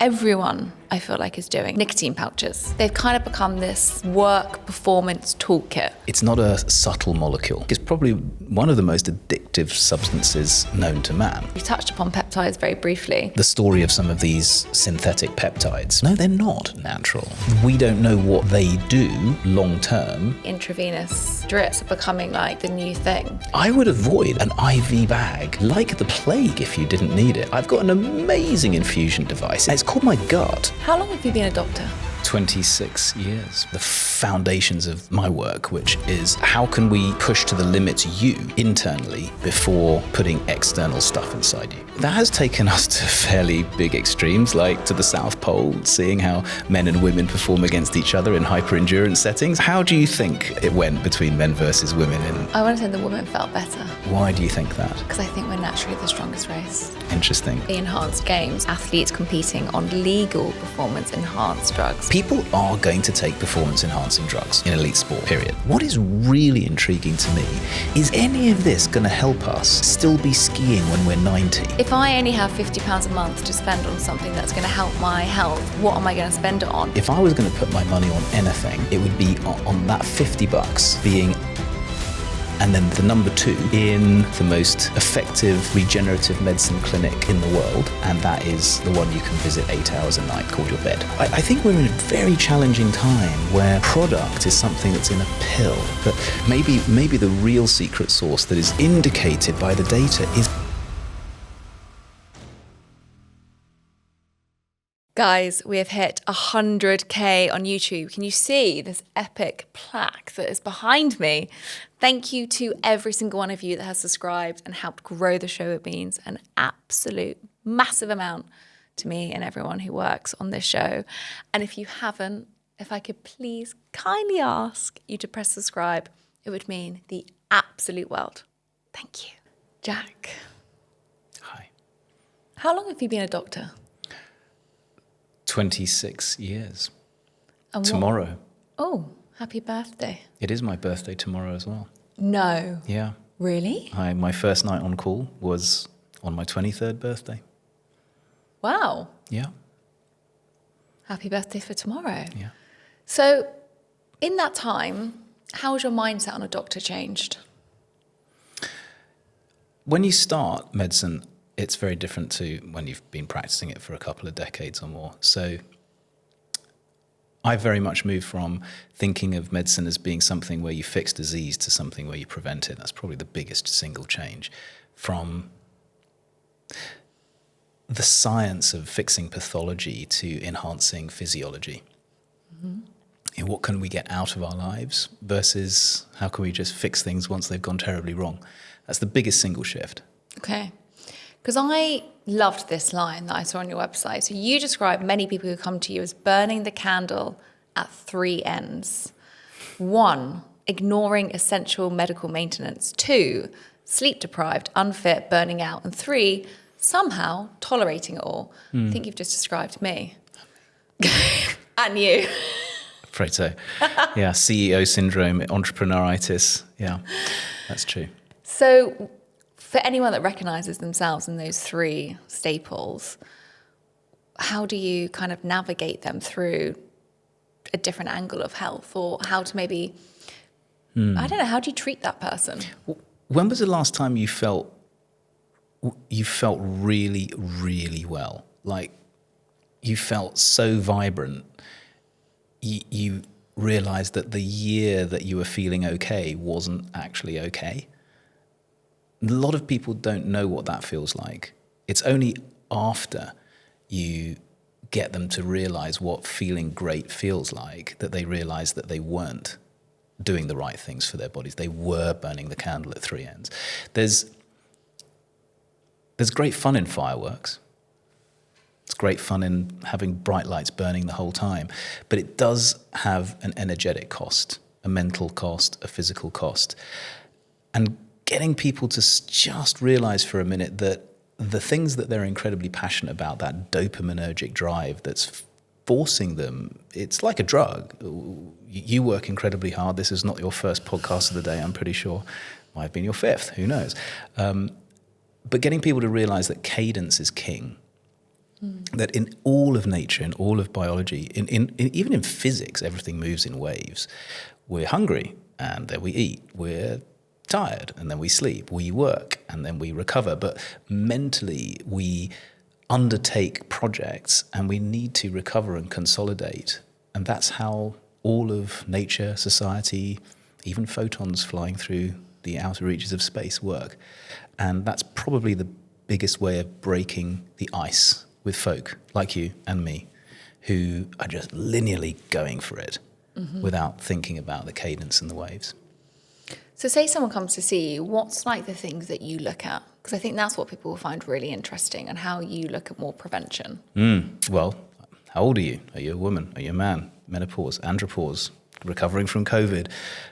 Everyone, I feel like, is doing nicotine pouches. They've kind of become this work performance toolkit. It's not a subtle molecule. It's probably one of the most addictive substances known to man. We touched upon peptides very briefly. The story of some of these synthetic peptides, no, they're not natural. We don't know what they do long term. Intravenous drips are becoming like the new thing. I would avoid an IV bag like the plague if you didn't need it. I've got an amazing infusion device. It's called my gut. How long have you been a doctor? 26 years. The foundations of my work, which is how can we push to the limits you internally before putting external stuff inside you. That has taken us to fairly big extremes, like to the South Pole, seeing how men and women perform against each other in hyper-endurance settings. How do you think it went between men versus women? I want to say the women felt better. Why do you think that? Because I think we're naturally the strongest race. Interesting. The enhanced games, athletes competing on legal performance-enhanced drugs. People are going to take performance-enhancing drugs in elite sport, period. What is really intriguing to me is any of this going to help us still be skiing when we're 90? If I only have £50 a month to spend on something that's going to help my health, what am I going to spend it on? If I was going to put my money on anything, it would be on that $50 being, and then the number 2 in the most effective regenerative medicine clinic in the world, and that is the one you can visit 8 hours a night, called your bed. I think we're in a very challenging time where product is something that's in a pill, but maybe the real secret sauce that is indicated by the data is. Guys, we have hit 100k on YouTube. Can you see this epic plaque that is behind me? Thank you to every single one of you that has subscribed and helped grow the show. It means an absolute massive amount to me and everyone who works on this show. And if you haven't, if I could please kindly ask you to press subscribe, it would mean the absolute world. Thank you. Jack. Hi. How long have you been a doctor? 26 years. And tomorrow. Oh, happy birthday. It is my birthday tomorrow as well. No. Yeah. Really? My first night on call was on my 23rd birthday. Wow. Yeah. Happy birthday for tomorrow. Yeah. So in that time, how has your mindset on a doctor changed? When you start medicine, it's very different to when you've been practicing it for a couple of decades or more. So I very much moved from thinking of medicine as being something where you fix disease to something where you prevent it. That's probably the biggest single change. From the science of fixing pathology to enhancing physiology. Mm-hmm. And what can we get out of our lives versus how can we just fix things once they've gone terribly wrong? That's the biggest single shift. Okay. Because I loved this line that I saw on your website. So you describe many people who come to you as burning the candle at 3 ends. 1, ignoring essential medical maintenance. 2, sleep deprived, unfit, burning out. And 3, somehow tolerating it all. I think you've just described me. And you. Afraid so. Yeah, CEO syndrome, entrepreneuritis. Yeah, that's true. So for anyone that recognises themselves in those 3 staples, how do you kind of navigate them through a different angle of health, or how to maybe, I don't know, how do you treat that person? When was the last time you felt really, really well? Like you felt so vibrant, you realised that the year that you were feeling okay wasn't actually okay? A lot of people don't know what that feels like. It's only after you get them to realize what feeling great feels like that they realize that they weren't doing the right things for their bodies. They were burning the candle at 3 ends. There's great fun in fireworks. It's great fun in having bright lights burning the whole time. But it does have an energetic cost, a mental cost, a physical cost. And getting people to just realize for a minute that the things that they're incredibly passionate about, that dopaminergic drive that's forcing them, it's like a drug. You work incredibly hard. This is not your first podcast of the day, I'm pretty sure. Might have been your 5th, who knows. But getting people to realize that cadence is king. That in all of nature, in all of biology, even in physics, everything moves in waves. We're hungry, and then we eat. We're tired, and then we sleep. We work, and then we recover. But mentally, we undertake projects, and we need to recover and consolidate. And that's how all of nature, society, even photons flying through the outer reaches of space work. And that's probably the biggest way of breaking the ice with folk like you and me, who are just linearly going for it without thinking about the cadence and the waves. So say someone comes to see you, what's like the things that you look at? Because I think that's what people will find really interesting, and how you look at more prevention. Well, how old are you? Are you a woman? Are you a man? Menopause, andropause, recovering from COVID,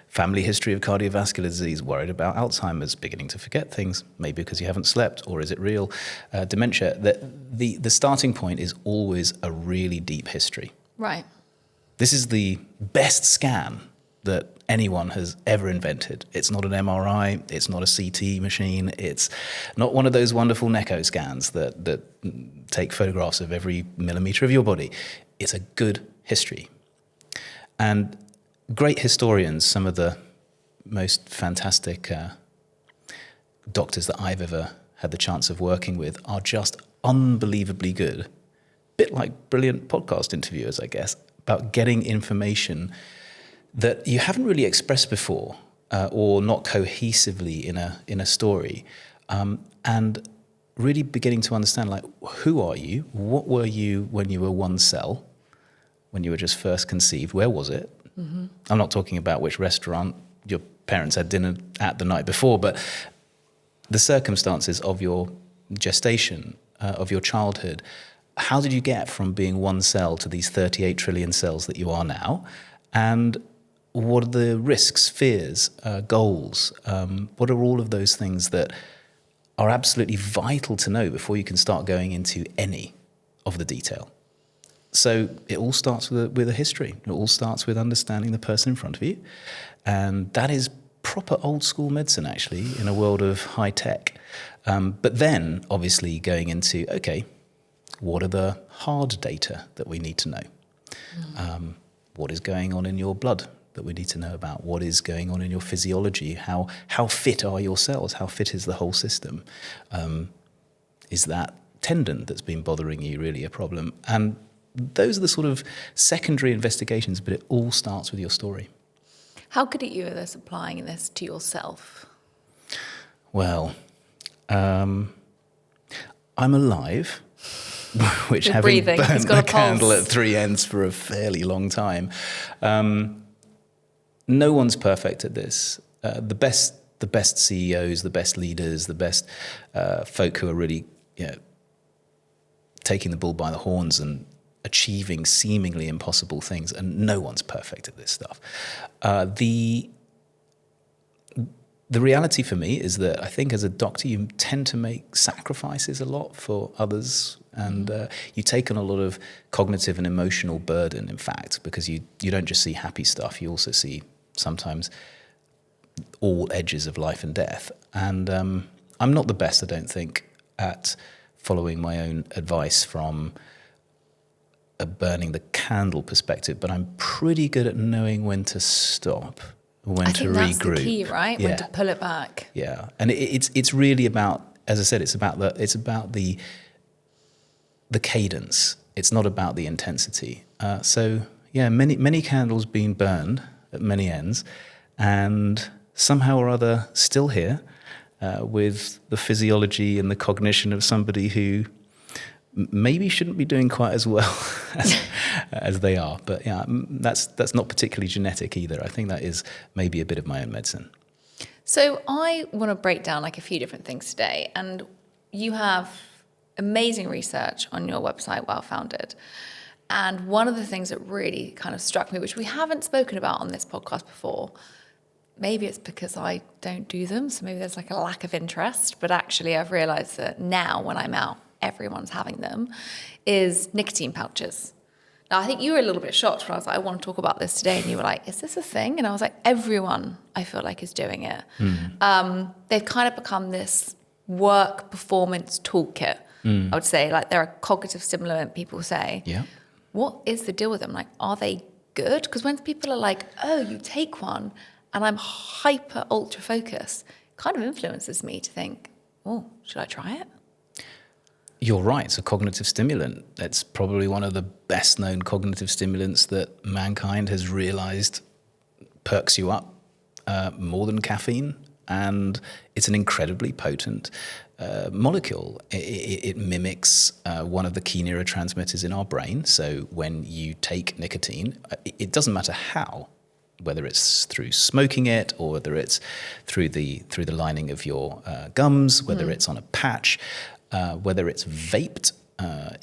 family history of cardiovascular disease, worried about Alzheimer's, beginning to forget things, maybe because you haven't slept, or is it real? Dementia. The starting point is always a really deep history. Right. This is the best scan that anyone has ever invented. It's not an MRI, it's not a CT machine, it's not one of those wonderful Neco scans that take photographs of every millimeter of your body. It's a good history. And great historians, some of the most fantastic doctors that I've ever had the chance of working with, are just unbelievably good. A bit like brilliant podcast interviewers, I guess, about getting information that you haven't really expressed before, or not cohesively in a story, and really beginning to understand, like, who are you? What were you when you were one cell? When you were just first conceived, where was it? I'm not talking about which restaurant your parents had dinner at the night before, but the circumstances of your gestation, of your childhood. How did you get from being one cell to these 38 trillion cells that you are now? And what are the risks, fears, goals? What are all of those things that are absolutely vital to know before you can start going into any of the detail? So it all starts with a history. It all starts with understanding the person in front of you. And that is proper old school medicine, actually, in a world of high tech. But then, obviously, going into, okay, what are the hard data that we need to know? What is going on in your blood that we need to know about? What is going on in your physiology? How fit are your cells? How fit is the whole system? Is that tendon that's been bothering you really a problem? And those are the sort of secondary investigations, but it all starts with your story. How good are you at this, applying this to yourself? Well, I'm alive, which You're having breathing. burnt the candle at three ends for a fairly long time. No one's perfect at this. The best CEOs, the best leaders, the best folk who are really taking the bull by the horns and achieving seemingly impossible things, and no one's perfect at this stuff. The reality for me is that I think as a doctor you tend to make sacrifices a lot for others, and you take on a lot of cognitive and emotional burden, in fact, because you don't just see happy stuff, you also see sometimes all edges of life and death. And I'm not the best, I don't think, at following my own advice from a burning the candle perspective, but I'm pretty good at knowing when to stop, when to regroup. I think that's the key, right? Yeah. When to pull it back. Yeah, and it's really about, as I said, it's about the cadence. It's not about the intensity. So yeah, many candles being burned at many ends, and somehow or other still here, with the physiology and the cognition of somebody who maybe shouldn't be doing quite as well as they are. But yeah, that's not particularly genetic either. I think that is maybe a bit of my own medicine. So I want to break down like a few different things today. And you have amazing research on your website, WellFounded. And one of the things that really kind of struck me, which we haven't spoken about on this podcast before, maybe it's because I don't do them, so maybe there's like a lack of interest, but actually I've realized that now when I'm out, everyone's having them, is nicotine pouches. Now, I think you were a little bit shocked when I was like, I want to talk about this today. And you were like, is this a thing? And I was like, everyone, I feel like, is doing it. They've kind of become this work performance toolkit. I would say, like they're a cognitive stimulant, people say. Yeah. What is the deal with them? Like, are they good? Because when people are like, oh, you take one and I'm hyper ultra focused, it kind of influences me to think, oh, should I try it? You're right. It's a cognitive stimulant. It's probably one of the best known cognitive stimulants that mankind has realized perks you up more than caffeine. And it's an incredibly potent molecule. It mimics one of the key neurotransmitters in our brain. So when you take nicotine, it doesn't matter how, whether it's through smoking it or whether it's through the lining of your gums, whether it's on a patch, whether it's vaped.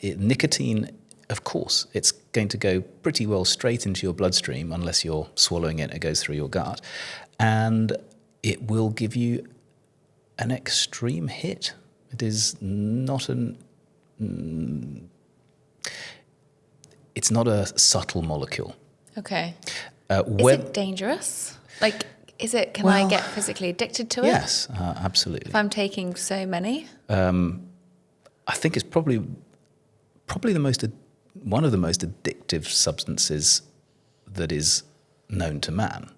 Nicotine, of course, it's going to go pretty well straight into your bloodstream unless you're swallowing it. It goes through your gut, and it will give you an extreme hit. It is not it's not a subtle molecule. Okay. Is it dangerous? Like, can I get physically addicted to it? Yes, absolutely. If I'm taking so many? I think it's probably one of the most addictive substances that is known to man.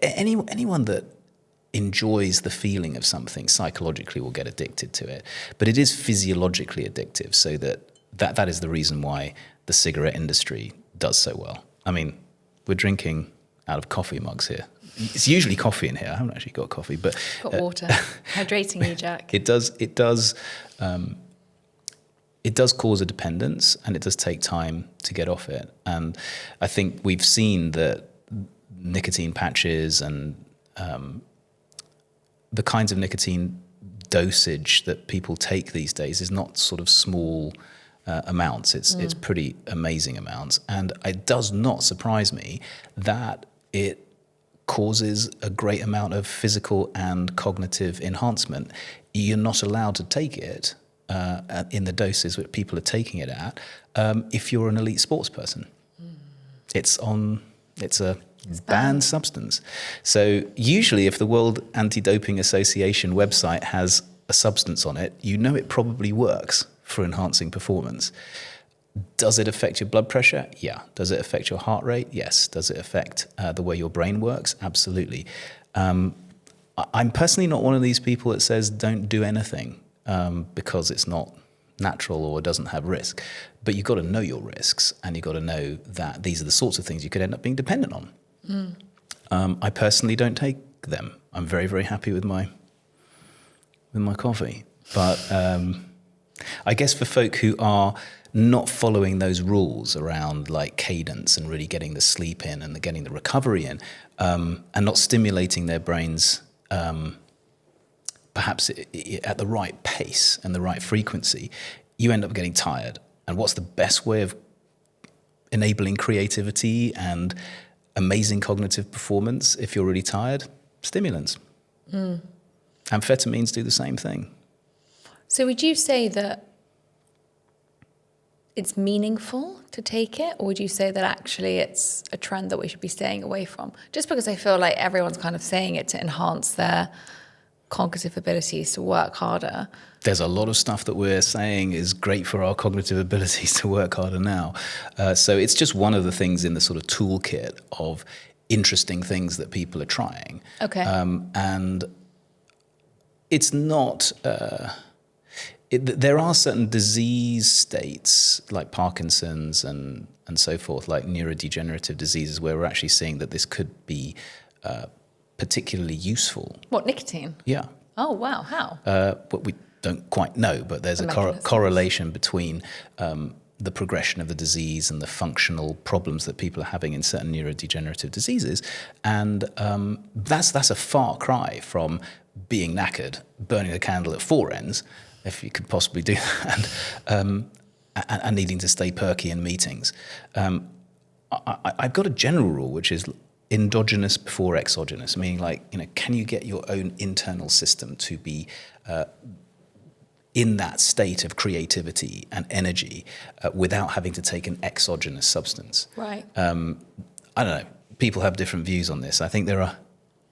Anyone that enjoys the feeling of something psychologically will get addicted to it, but it is physiologically addictive. So that is the reason why the cigarette industry does so well. I mean, we're drinking out of coffee mugs here. It's usually coffee in here. I haven't actually got coffee, but got water. Hydrating you, Jack. It does cause a dependence, and it does take time to get off it. And I think we've seen that nicotine patches and the kinds of nicotine dosage that people take these days is not sort of small amounts. It's pretty amazing amounts. And it does not surprise me that it causes a great amount of physical and cognitive enhancement. You're not allowed to take it in the doses that people are taking it at if you're an elite sports person. It's a banned substance. So usually if the World Anti-Doping Association website has a substance on it, you know it probably works for enhancing performance. Does it affect your blood pressure? Yeah. Does it affect your heart rate? Yes. Does it affect the way your brain works? Absolutely. I'm personally not one of these people that says don't do anything because it's not natural or doesn't have risk. But you've got to know your risks, and you've got to know that these are the sorts of things you could end up being dependent on. I personally don't take them. I'm very, very happy with my coffee. But I guess for folk who are not following those rules around like cadence and really getting the sleep in and getting the recovery in, and not stimulating their brains perhaps at the right pace and the right frequency, you end up getting tired. And what's the best way of enabling creativity and amazing cognitive performance if you're really tired? Stimulants. Amphetamines do the same thing. So would you say that it's meaningful to take it, or would you say that actually it's a trend that we should be staying away from? Just because I feel like everyone's kind of saying it to enhance their cognitive abilities to work harder. There's a lot of stuff that we're saying is great for our cognitive abilities to work harder now. So it's just one of the things in the sort of toolkit of interesting things that people are trying. Okay. And it's not... there are certain disease states like Parkinson's and so forth, like neurodegenerative diseases, where we're actually seeing that this could be particularly useful. What, nicotine? Yeah. Oh, wow. How? But we don't quite know, but there's a correlation between the progression of the disease and the functional problems that people are having in certain neurodegenerative diseases. And that's a far cry from being knackered, burning a candle at four ends, if you could possibly do that, and needing to stay perky in meetings. I've got a general rule, which is endogenous before exogenous, meaning can you get your own internal system to be in that state of creativity and energy without having to take an exogenous substance? Right. I don't know. People have different views on this. I think there are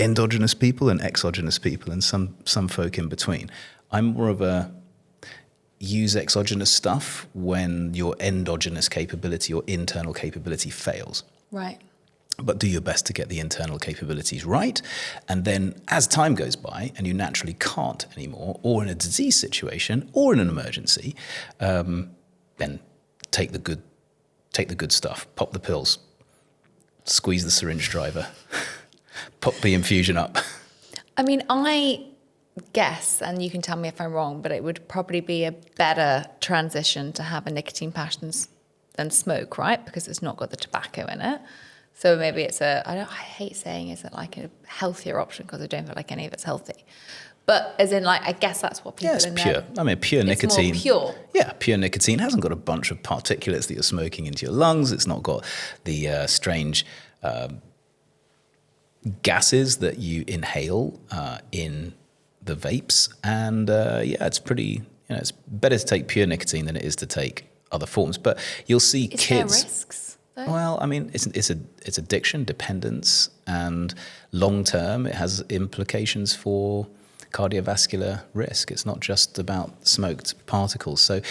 endogenous people and exogenous people and some folk in between. I'm more of a use exogenous stuff when your endogenous capability or internal capability fails. Right. But do your best to get the internal capabilities right. And then as time goes by and you naturally can't anymore, or in a disease situation or in an emergency, then take the good stuff, pop the pills, squeeze the syringe driver, pop the infusion up. I mean, I guess, and you can tell me if I'm wrong, but it would probably be a better transition to have a nicotine patch than smoke, right? Because it's not got the tobacco in it. So maybe it's I hate saying is it like a healthier option because I don't feel like any of it's healthy. But as in, like, I guess that's what people it's pure. I mean, pure nicotine. It's more pure. Yeah, pure nicotine hasn't got a bunch of particulates that you're smoking into your lungs. It's not got the strange gases that you inhale in the vapes. And it's pretty, it's better to take pure nicotine than it is to take other forms. But you'll see Is kids. there risks, though? Well, I mean, it's addiction, dependence, and long term, it has implications for cardiovascular risk. It's not just about smoked particles. So,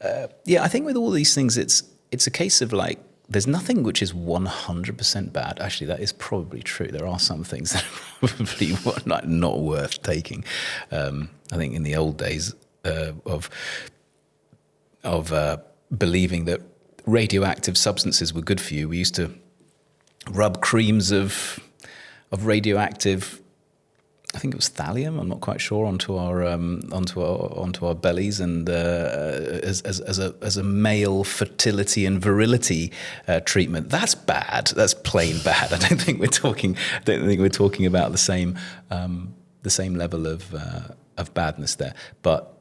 I think with all these things, it's a case of like, there's nothing which is 100% bad. Actually, that is probably true. There are some things that are probably not worth taking. I think in the old days of believing that radioactive substances were good for you, we used to rub creams of radioactive, I think it was thallium, I'm not quite sure, onto our bellies, and as a male fertility and virility treatment. That's bad. That's plain bad. I don't think we're talking about the same level of badness there. But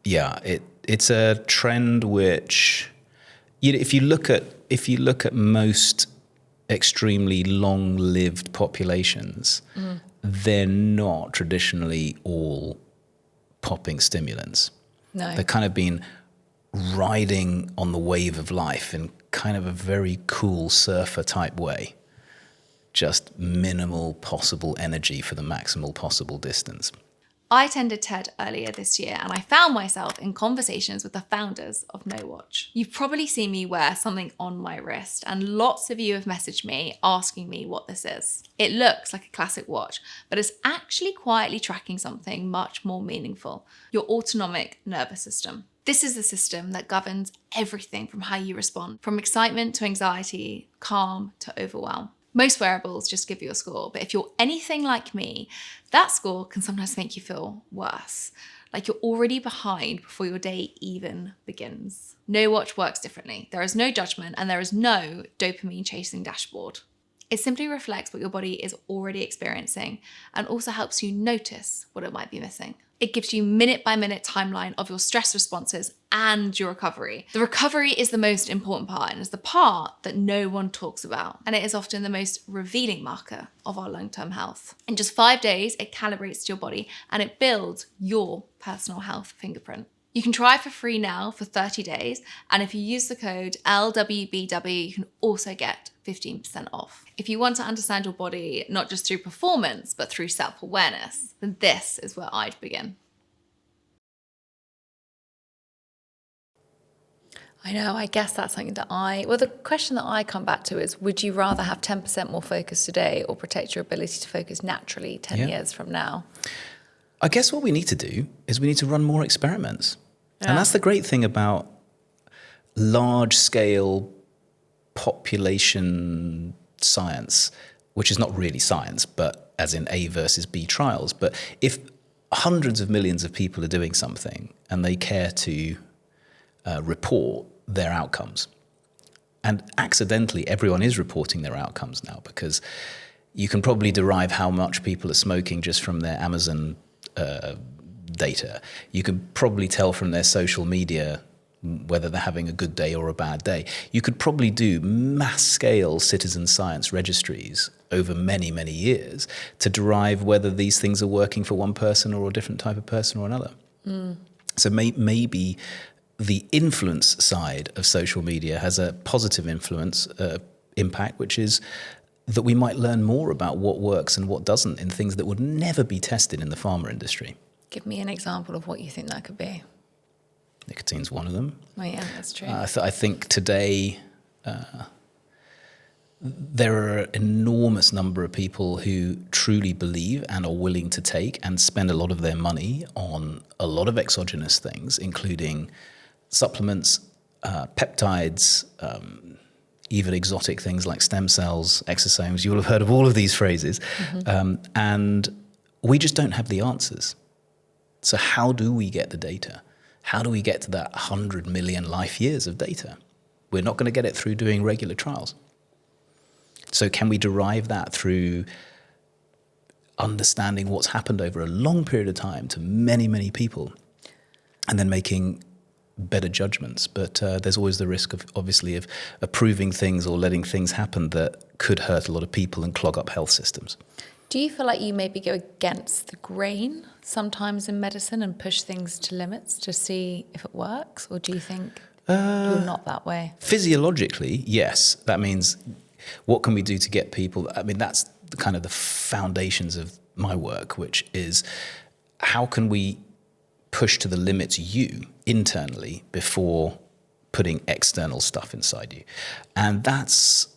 yeah, it's a trend which, if you look at most extremely long-lived populations, they're not traditionally all popping stimulants. No. They've kind of been riding on the wave of life in kind of a very cool surfer type way. Just minimal possible energy for the maximal possible distance. I attended TED earlier this year and I found myself in conversations with the founders of No Watch. You've probably seen me wear something on my wrist, and lots of you have messaged me asking me what this is. It looks like a classic watch, but it's actually quietly tracking something much more meaningful: your autonomic nervous system. This is the system that governs everything from how you respond, from excitement to anxiety, calm to overwhelm. Most wearables just give you a score, but if you're anything like me, that score can sometimes make you feel worse, like you're already behind before your day even begins. No Watch works differently. There is no judgment and there is no dopamine chasing dashboard. It simply reflects what your body is already experiencing and also helps you notice what it might be missing. It gives you minute-by-minute timeline of your stress responses and your recovery. The recovery is the most important part and is the part that no one talks about. And it is often the most revealing marker of our long-term health. In just 5 days, it calibrates to your body and it builds your personal health fingerprint. You can try for free now for 30 days. And if you use the code LWBW, you can also get 15% off. If you want to understand your body, not just through performance, but through self-awareness, then this is where I'd begin. I know, I guess that's something that the question that I come back to is, would you rather have 10% more focus today or protect your ability to focus naturally 10 years from now? I guess what we need to do is we need to run more experiments. Yeah. And that's the great thing about large-scale population science, which is not really science, but as in A versus B trials. But if hundreds of millions of people are doing something and they care to report their outcomes, and accidentally everyone is reporting their outcomes now, because you can probably derive how much people are smoking just from their Amazon data. You could probably tell from their social media whether they're having a good day or a bad day. You could probably do mass-scale citizen science registries over many, many years to derive whether these things are working for one person or a different type of person or another. So maybe the influence side of social media has a positive influence, impact, which is that we might learn more about what works and what doesn't in things that would never be tested in the pharma industry. Give me an example of what you think that could be. Nicotine's one of them. Oh yeah, that's true. I think today there are an enormous number of people who truly believe and are willing to take and spend a lot of their money on a lot of exogenous things, including supplements, peptides, even exotic things like stem cells, exosomes. You will have heard of all of these phrases. And we just don't have the answers. So how do we get the data? How do we get to that 100 million life years of data? We're not going to get it through doing regular trials. So can we derive that through understanding what's happened over a long period of time to many, many people and then making better judgments? But there's always the risk of, obviously, of approving things or letting things happen that could hurt a lot of people and clog up health systems. Do you feel like you maybe go against the grain sometimes in medicine and push things to limits to see if it works? Or do you think you're not that way? Physiologically, yes. That means what can we do to get people? I mean, that's kind of the foundations of my work, which is how can we push to the limits you internally before putting external stuff inside you? And that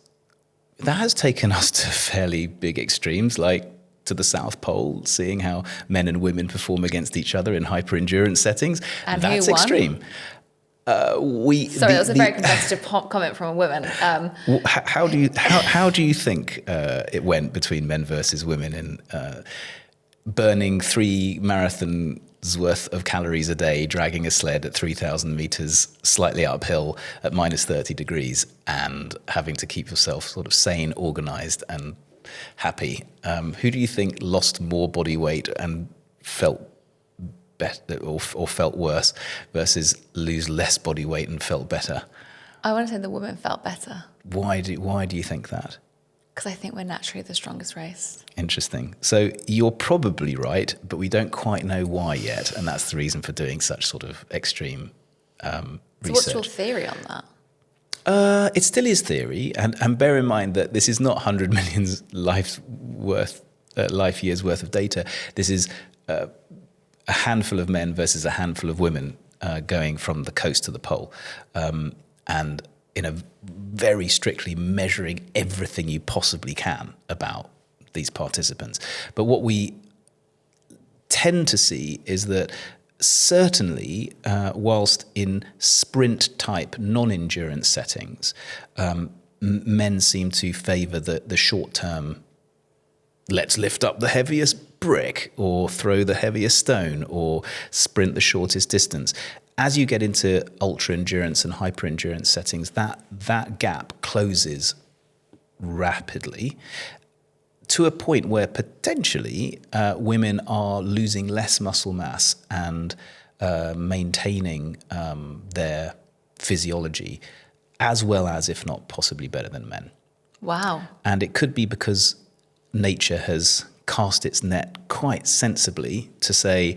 has taken us to fairly big extremes, like to the South Pole, seeing how men and women perform against each other in hyper-endurance settings. And that's who won? Extreme. Sorry, that was a very competitive comment from a woman. How do you think it went between men versus women in burning 3 marathons worth of calories a day, dragging a sled at 3,000 meters slightly uphill at minus 30 degrees, and having to keep yourself sort of sane, organized, and happy? Who do you think lost more body weight and felt better or felt worse versus lose less body weight and felt better? I want to say the women felt better. Why do you think that? Because I think we're naturally the strongest race. Interesting. So you're probably right, but we don't quite know why yet, and that's the reason for doing such sort of extreme research. So what's your theory on that? It still is theory, and bear in mind that this is not 100 million life years worth of data. This is a handful of men versus a handful of women going from the coast to the pole, and in a very strictly measuring everything you possibly can about these participants. But what we tend to see is that certainly, whilst in sprint-type non-endurance settings, men seem to favour the short-term, let's lift up the heaviest brick or throw the heaviest stone or sprint the shortest distance. As you get into ultra-endurance and hyper-endurance settings, that gap closes rapidly to a point where potentially women are losing less muscle mass and maintaining their physiology as well as, if not possibly better than men. Wow. And it could be because nature has cast its net quite sensibly to say,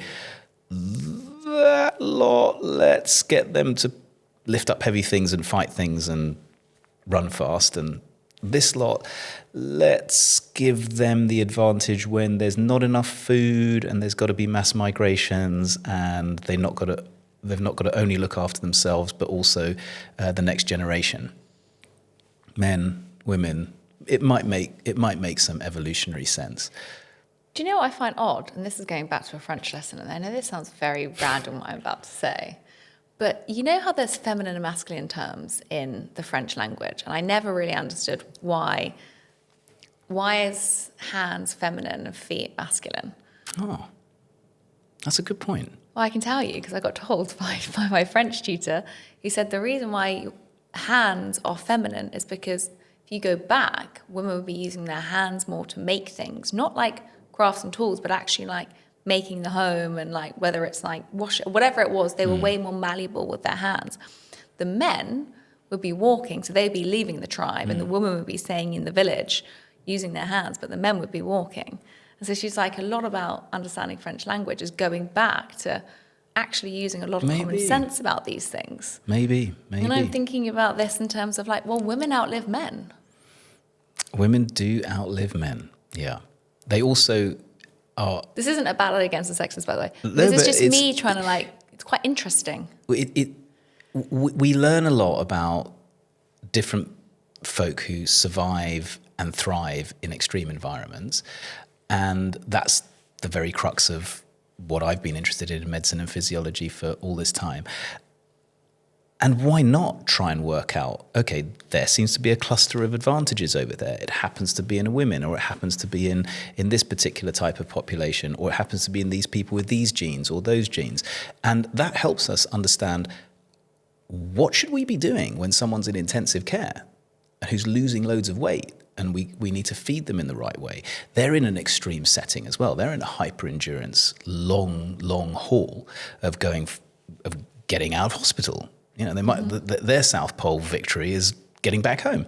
that lot, let's get them to lift up heavy things and fight things and run fast, and this lot, let's give them the advantage when there's not enough food and there's got to be mass migrations, and they've not got to only look after themselves but also the next generation. Men, women, it might make some evolutionary sense. Do you know what I find odd? And this is going back to a French lesson, and I know this sounds very random what I'm about to say, but you know how there's feminine and masculine terms in the French language? And I never really understood why is hands feminine and feet masculine? Oh, that's a good point. Well, I can tell you, because I got told by my French tutor, he said the reason why hands are feminine is because if you go back, women would be using their hands more to make things, not like crafts and tools, but actually like making the home and like whether it's like wash it, whatever it was, they were way more malleable with their hands. The men would be walking, so they'd be leaving the tribe, and the women would be staying in the village using their hands, but the men would be walking. And so she's like, a lot about understanding French language is going back to actually using a lot of common sense about these things. Maybe. And I'm thinking about this in terms of like, well, women outlive men. Women do outlive men, yeah. They also, This isn't a battle against the sexist, by the way. No, This is but just me trying to like, it's quite interesting. We learn a lot about different folk who survive and thrive in extreme environments. And that's the very crux of what I've been interested in medicine and physiology for all this time. And why not try and work out, okay, there seems to be a cluster of advantages over there. It happens to be in women, or it happens to be in this particular type of population, or it happens to be in these people with these genes or those genes. And that helps us understand, what should we be doing when someone's in intensive care who's losing loads of weight, and we need to feed them in the right way. They're in an extreme setting as well. They're in a hyper-endurance, long haul of getting out of hospital. You know, they might their South Pole victory is getting back home.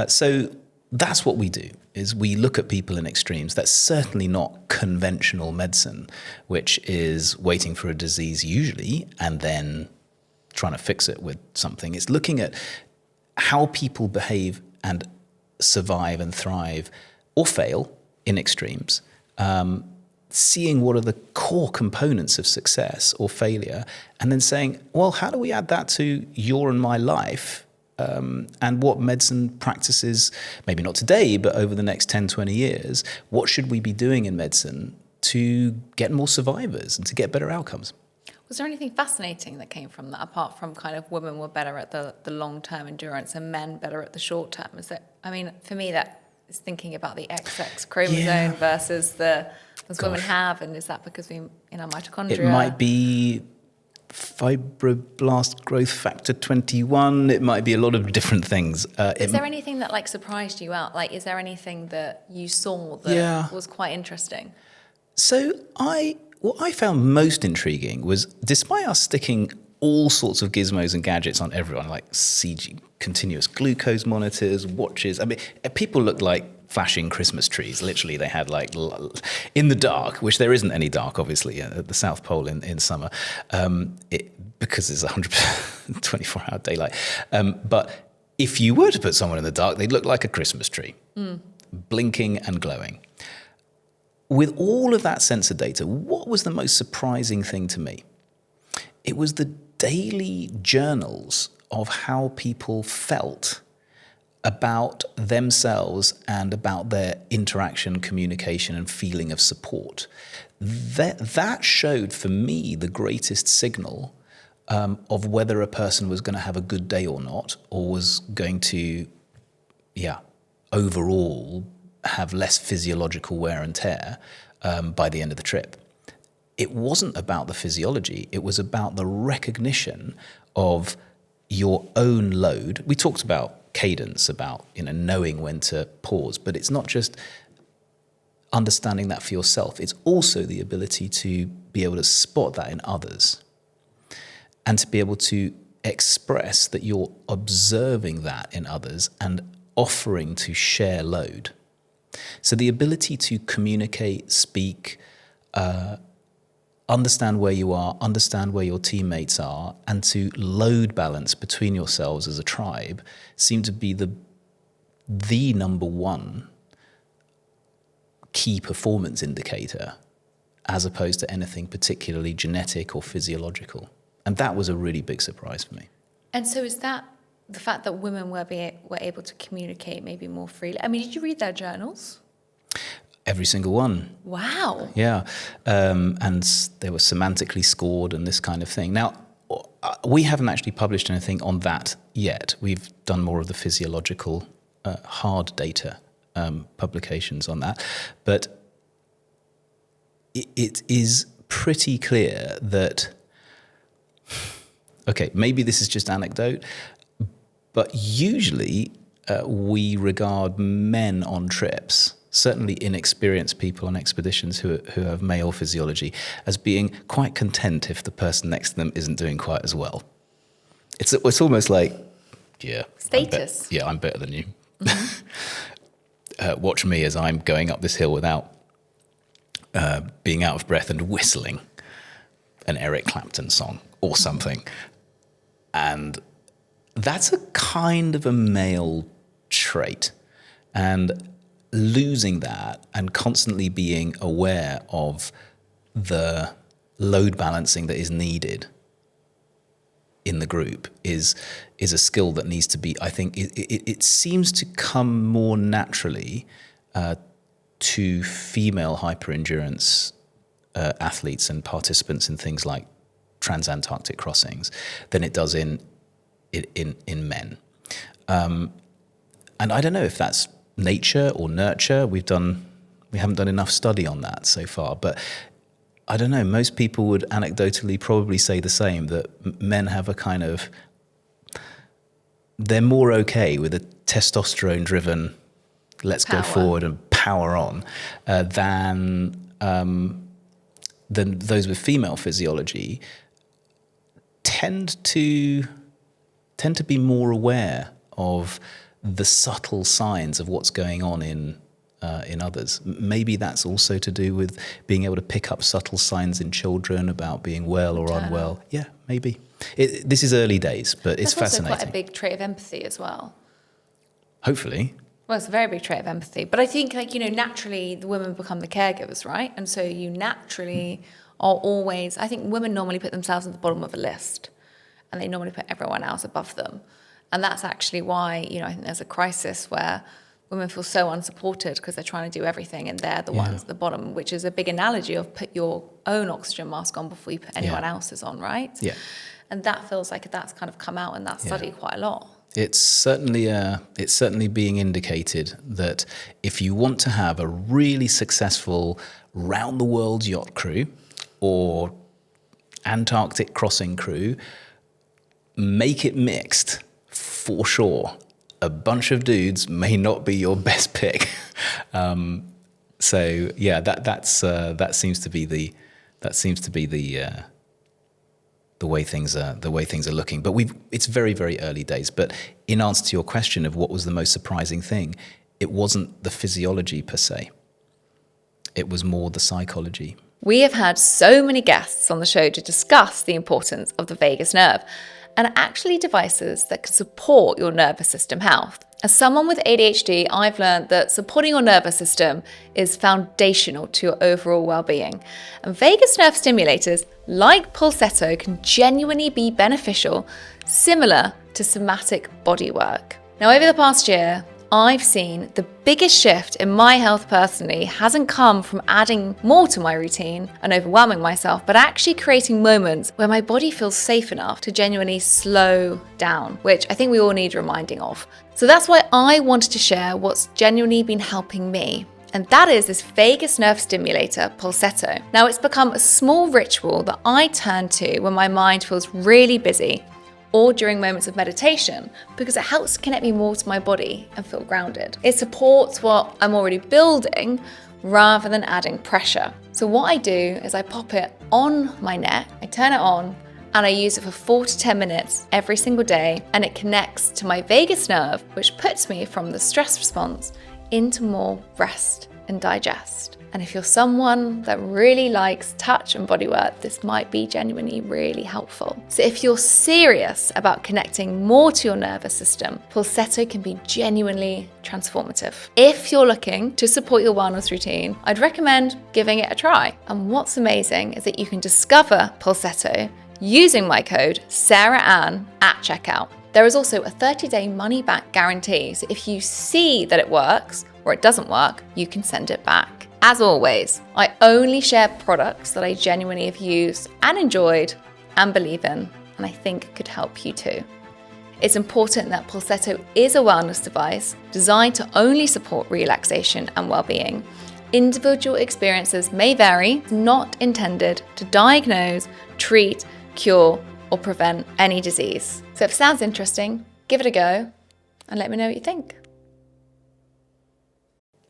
So that's what we do, is we look at people in extremes. That's certainly not conventional medicine, which is waiting for a disease usually and then trying to fix it with something. It's looking at how people behave and survive and thrive or fail in extremes, seeing what are the core components of success or failure, and then saying, well, how do we add that to your and my life, and what medicine practices, maybe not today, but over the next 10, 20 years, what should we be doing in medicine to get more survivors and to get better outcomes? Was there anything fascinating that came from that, apart from kind of women were better at the long-term endurance and men better at the short-term? Is that, I mean, for me, that is thinking about the XX chromosome versus women have, and is that because we in our mitochondria? It might be fibroblast growth factor 21. It might be a lot of different things. Is there anything that like surprised you out? Like, is there anything that you saw that was quite interesting? So what I found most intriguing was, despite us sticking all sorts of gizmos and gadgets on everyone, like CG, continuous glucose monitors, watches. I mean, people looked like flashing Christmas trees. Literally, they had like in the dark, which there isn't any dark, obviously, at the South Pole in summer, because it's 100% 24-hour daylight. But if you were to put someone in the dark, they'd look like a Christmas tree, blinking and glowing. With all of that sensor data, what was the most surprising thing to me? It was the daily journals of how people felt about themselves and about their interaction, communication, and feeling of support. That showed for me the greatest signal of whether a person was going to have a good day or not, or was going to, overall have less physiological wear and tear by the end of the trip. It wasn't about the physiology. It was about the recognition of your own load. We talked about cadence, about knowing when to pause, but it's not just understanding that for yourself. It's also the ability to be able to spot that in others and to be able to express that you're observing that in others and offering to share load. So the ability to communicate, speak, understand where you are, understand where your teammates are, and to load balance between yourselves as a tribe seemed to be the number one key performance indicator, as opposed to anything particularly genetic or physiological. And that was a really big surprise for me. And so is that the fact that women were able to communicate maybe more freely? I mean, did you read their journals? Every single one. Wow. Yeah. And they were semantically scored and this kind of thing. Now, we haven't actually published anything on that yet. We've done more of the physiological hard data publications on that. But it is pretty clear that, okay, maybe this is just anecdote, but usually we regard men on trips, certainly inexperienced people on expeditions who have male physiology, as being quite content if the person next to them isn't doing quite as well. It's almost like, status. I'm better than you. Mm-hmm. Watch me as I'm going up this hill without being out of breath and whistling an Eric Clapton song or something. And that's a kind of a male trait. And losing that and constantly being aware of the load balancing that is needed in the group is a skill that needs to be, I think, it seems to come more naturally to female hyperendurance athletes and participants in things like transantarctic crossings than it does in men. And I don't know if that's nature or nurture. We haven't done enough study on that so far, but I don't know. Most people would anecdotally probably say the same, that men have a kind of, they're more okay with a testosterone-driven, let's go forward and power on, than those with female physiology tend to be more aware of the subtle signs of what's going on in others. Maybe that's also to do with being able to pick up subtle signs in children about being well or unwell. Yeah, maybe. This is early days, but it's fascinating. That's also quite a big trait of empathy as well. Hopefully. Well, it's a very big trait of empathy. But I think, naturally, the women become the caregivers, right? And so you naturally are always... I think women normally put themselves at the bottom of a list, and they normally put everyone else above them. And that's actually why, I think there's a crisis where women feel so unsupported because they're trying to do everything and they're the ones at the bottom, which is a big analogy of put your own oxygen mask on before you put anyone else's on, right? Yeah. And that feels like that's kind of come out in that study quite a lot. It's certainly being indicated that if you want to have a really successful round-the-world yacht crew or Antarctic crossing crew, make it mixed. For sure, a bunch of dudes may not be your best pick. So yeah, that seems to be the way things are looking. But it's very, very early days. But in answer to your question of what was the most surprising thing, it wasn't the physiology per se. It was more the psychology. We have had so many guests on the show to discuss the importance of the vagus nerve, and actually devices that can support your nervous system health. As someone with ADHD, I've learned that supporting your nervous system is foundational to your overall well-being. And vagus nerve stimulators like Pulsetto can genuinely be beneficial, similar to somatic body work. Now, over the past year, I've seen the biggest shift in my health personally hasn't come from adding more to my routine and overwhelming myself, but actually creating moments where my body feels safe enough to genuinely slow down, which I think we all need reminding of. So that's why I wanted to share what's genuinely been helping me. And that is this vagus nerve stimulator, Pulsetto. Now, it's become a small ritual that I turn to when my mind feels really busy or during moments of meditation, because it helps connect me more to my body and feel grounded. It supports what I'm already building rather than adding pressure. So what I do is I pop it on my neck, I turn it on, and I use it for 4 to 10 minutes every single day, and it connects to my vagus nerve, which puts me from the stress response into more rest and digest. And if you're someone that really likes touch and body work, this might be genuinely really helpful. So if you're serious about connecting more to your nervous system, Pulsetto can be genuinely transformative. If you're looking to support your wellness routine, I'd recommend giving it a try. And what's amazing is that you can discover Pulsetto using my code SarahAnn at checkout. There is also a 30-day money-back guarantee, so if you see that it works or it doesn't work, you can send it back. As always, I only share products that I genuinely have used and enjoyed and believe in, and I think could help you too. It's important that Pulsetto is a wellness device designed to only support relaxation and well-being. Individual experiences may vary, not intended to diagnose, treat, cure, or prevent any disease. So if it sounds interesting, give it a go and let me know what you think.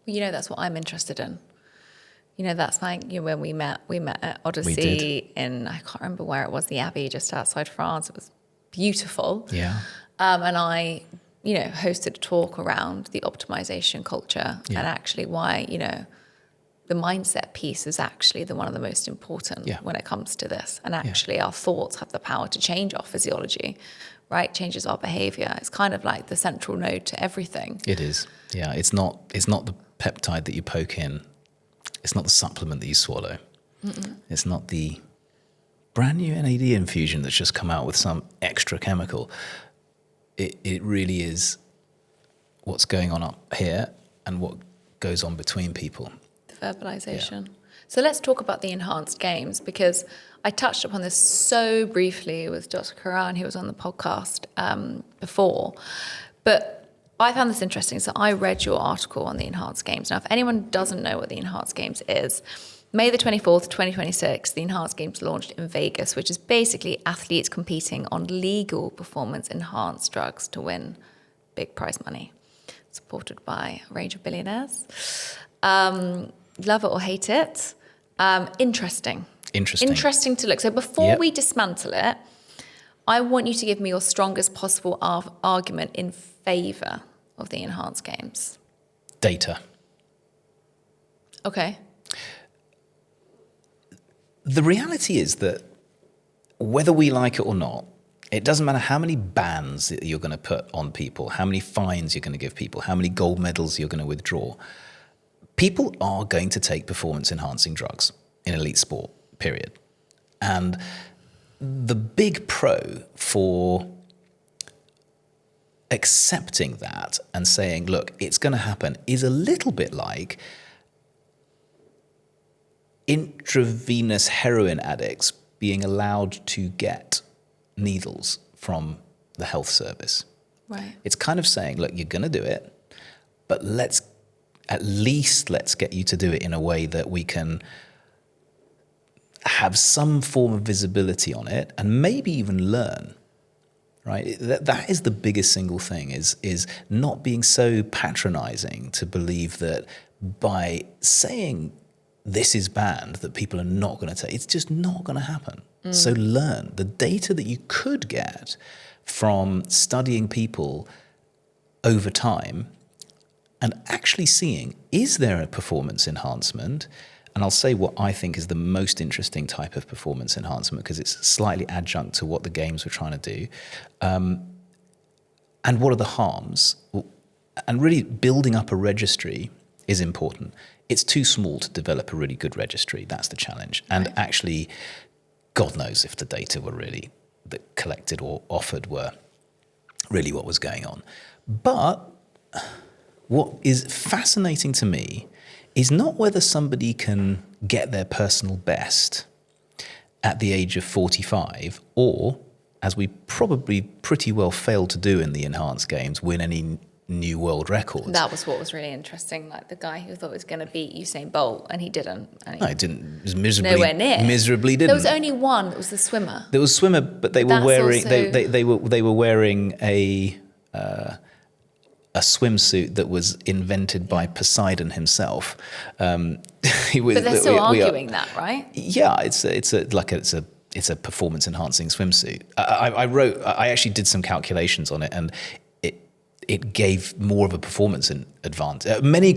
Well, that's what I'm interested in. That's like when we met at Odyssey in, I can't remember where it was, the Abbey just outside France. It was beautiful. Yeah. And I, hosted a talk around the optimization culture and actually why, the mindset piece is actually one of the most important when it comes to this. And actually our thoughts have the power to change our physiology, right? Changes our behavior. It's kind of like the central node to everything. It is. Yeah. It's not the peptide that you poke in. It's not the supplement that you swallow. Mm-mm. It's not the brand new NAD infusion that's just come out with some extra chemical. It really is what's going on up here and what goes on between people. The verbalization. Yeah. So let's talk about the enhanced games, because I touched upon this so briefly with Dr. Karan, who was on the podcast before. But I found this interesting. So I read your article on the enhanced games. Now, if anyone doesn't know what the enhanced games is, May the 24th, 2026, the enhanced games launched in Vegas, which is basically athletes competing on legal performance-enhanced drugs to win big prize money, supported by a range of billionaires. Love it or hate it. Interesting to look. So before we dismantle it, I want you to give me your strongest possible argument in favour of the enhanced games. Data. Okay. The reality is that whether we like it or not, it doesn't matter how many bans you're going to put on people, how many fines you're going to give people, how many gold medals you're going to withdraw. People are going to take performance-enhancing drugs in elite sport, period. And the big pro for accepting that and saying, look, it's going to happen, is a little bit like intravenous heroin addicts being allowed to get needles from the health service. Right. It's kind of saying, look, you're going to do it, but let's get you to do it in a way that we can have some form of visibility on it and maybe even learn, right? That is the biggest single thing, is not being so patronizing to believe that by saying this is banned, that people are not going to take. It's just not going to happen. So learn. The data that you could get from studying people over time and actually seeing, is there a performance enhancement? And I'll say what I think is the most interesting type of performance enhancement, because it's slightly adjunct to what the games were trying to do. And what are the harms? And really building up a registry is important. It's too small to develop a really good registry. That's the challenge. And actually, God knows if the data were really that collected or offered were really what was going on. But what is fascinating to me is not whether somebody can get their personal best at the age of 45 or, as we probably pretty well failed to do in the enhanced games, win any new world records. That was what was really interesting. Like the guy who thought was going to beat Usain Bolt, and he didn't. No, he didn't. It was miserably, nowhere near. Miserably didn't. There was only one. It was the swimmer. There was swimmer, but they were wearing they were wearing a swimsuit that was invented by Poseidon himself. But they're still arguing that, right? Yeah, it's a performance enhancing swimsuit. I actually did some calculations on it, and it gave more of a performance advantage. Many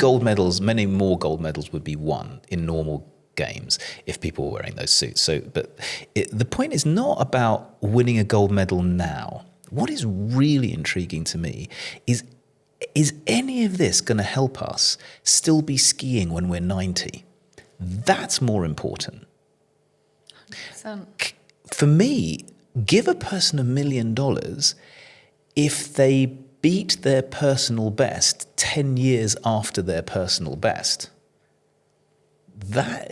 more gold medals would be won in normal games if people were wearing those suits. So, but the point is not about winning a gold medal now. What is really intriguing to me is any of this going to help us still be skiing when we're 90? That's more important. 100%. For me, give a person $1 million if they beat their personal best 10 years after their personal best. That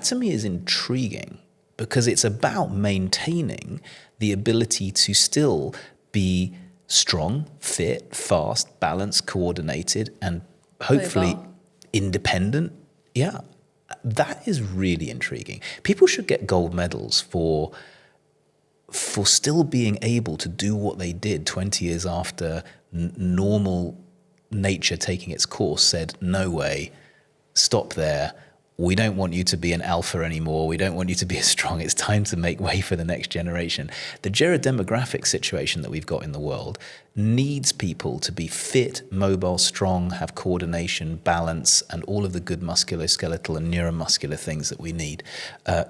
to me is intriguing, because it's about maintaining the ability to still be strong, fit, fast, balanced, coordinated, and hopefully independent. Yeah, that is really intriguing. People should get gold medals for still being able to do what they did 20 years after normal nature taking its course said, no way, stop there. We don't want you to be an alpha anymore. We don't want you to be as strong. It's time to make way for the next generation. The gerodemographic situation that we've got in the world needs people to be fit, mobile, strong, have coordination, balance, and all of the good musculoskeletal and neuromuscular things that we need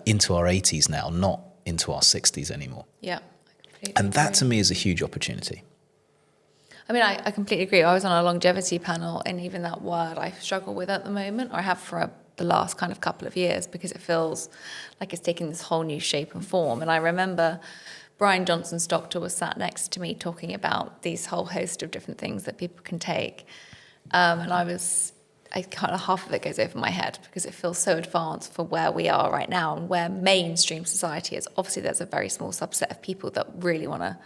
into our 80s now, not into our 60s anymore. Yeah. And that to me is a huge opportunity. I mean, I completely agree. I was on a longevity panel, and even that word I struggle with at the moment, or I have for the last kind of couple of years, because it feels like it's taking this whole new shape and form. And I remember Brian Johnson's doctor was sat next to me talking about these whole host of different things that people can take. And I kind of, half of it goes over my head because it feels so advanced for where we are right now and where mainstream society is. Obviously, there's a very small subset of people that really want to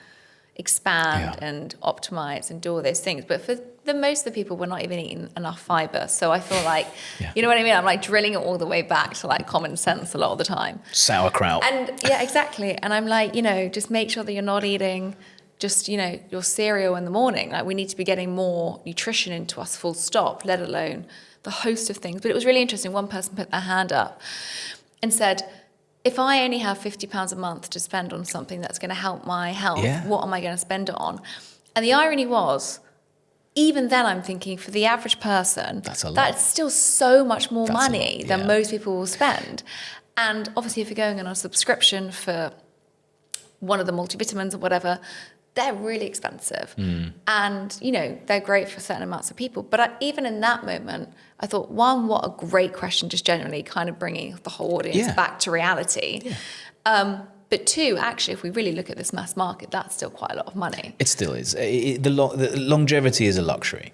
expand and optimize and do all those things. But for the most of the people, we're not even eating enough fiber. So I feel like, you know what I mean? I'm like drilling it all the way back to like common sense a lot of the time. Sauerkraut. And yeah, exactly. And I'm like, you know, just make sure that you're not eating just, you know, your cereal in the morning. Like we need to be getting more nutrition into us, full stop, let alone the host of things. But it was really interesting. One person put their hand up and said, if I only have £50 a month to spend on something that's going to help my health, what am I going to spend it on? And the irony was, even then I'm thinking for the average person, that's still so much more money than most people will spend. And obviously if you're going on a subscription for one of the multivitamins or whatever, they're really expensive. And, you know, they're great for certain amounts of people. But even in that moment, I thought, one, what a great question, just generally kind of bringing the whole audience back to reality. But two, actually, if we really look at this mass market, that's still quite a lot of money. It still is. The longevity is a luxury.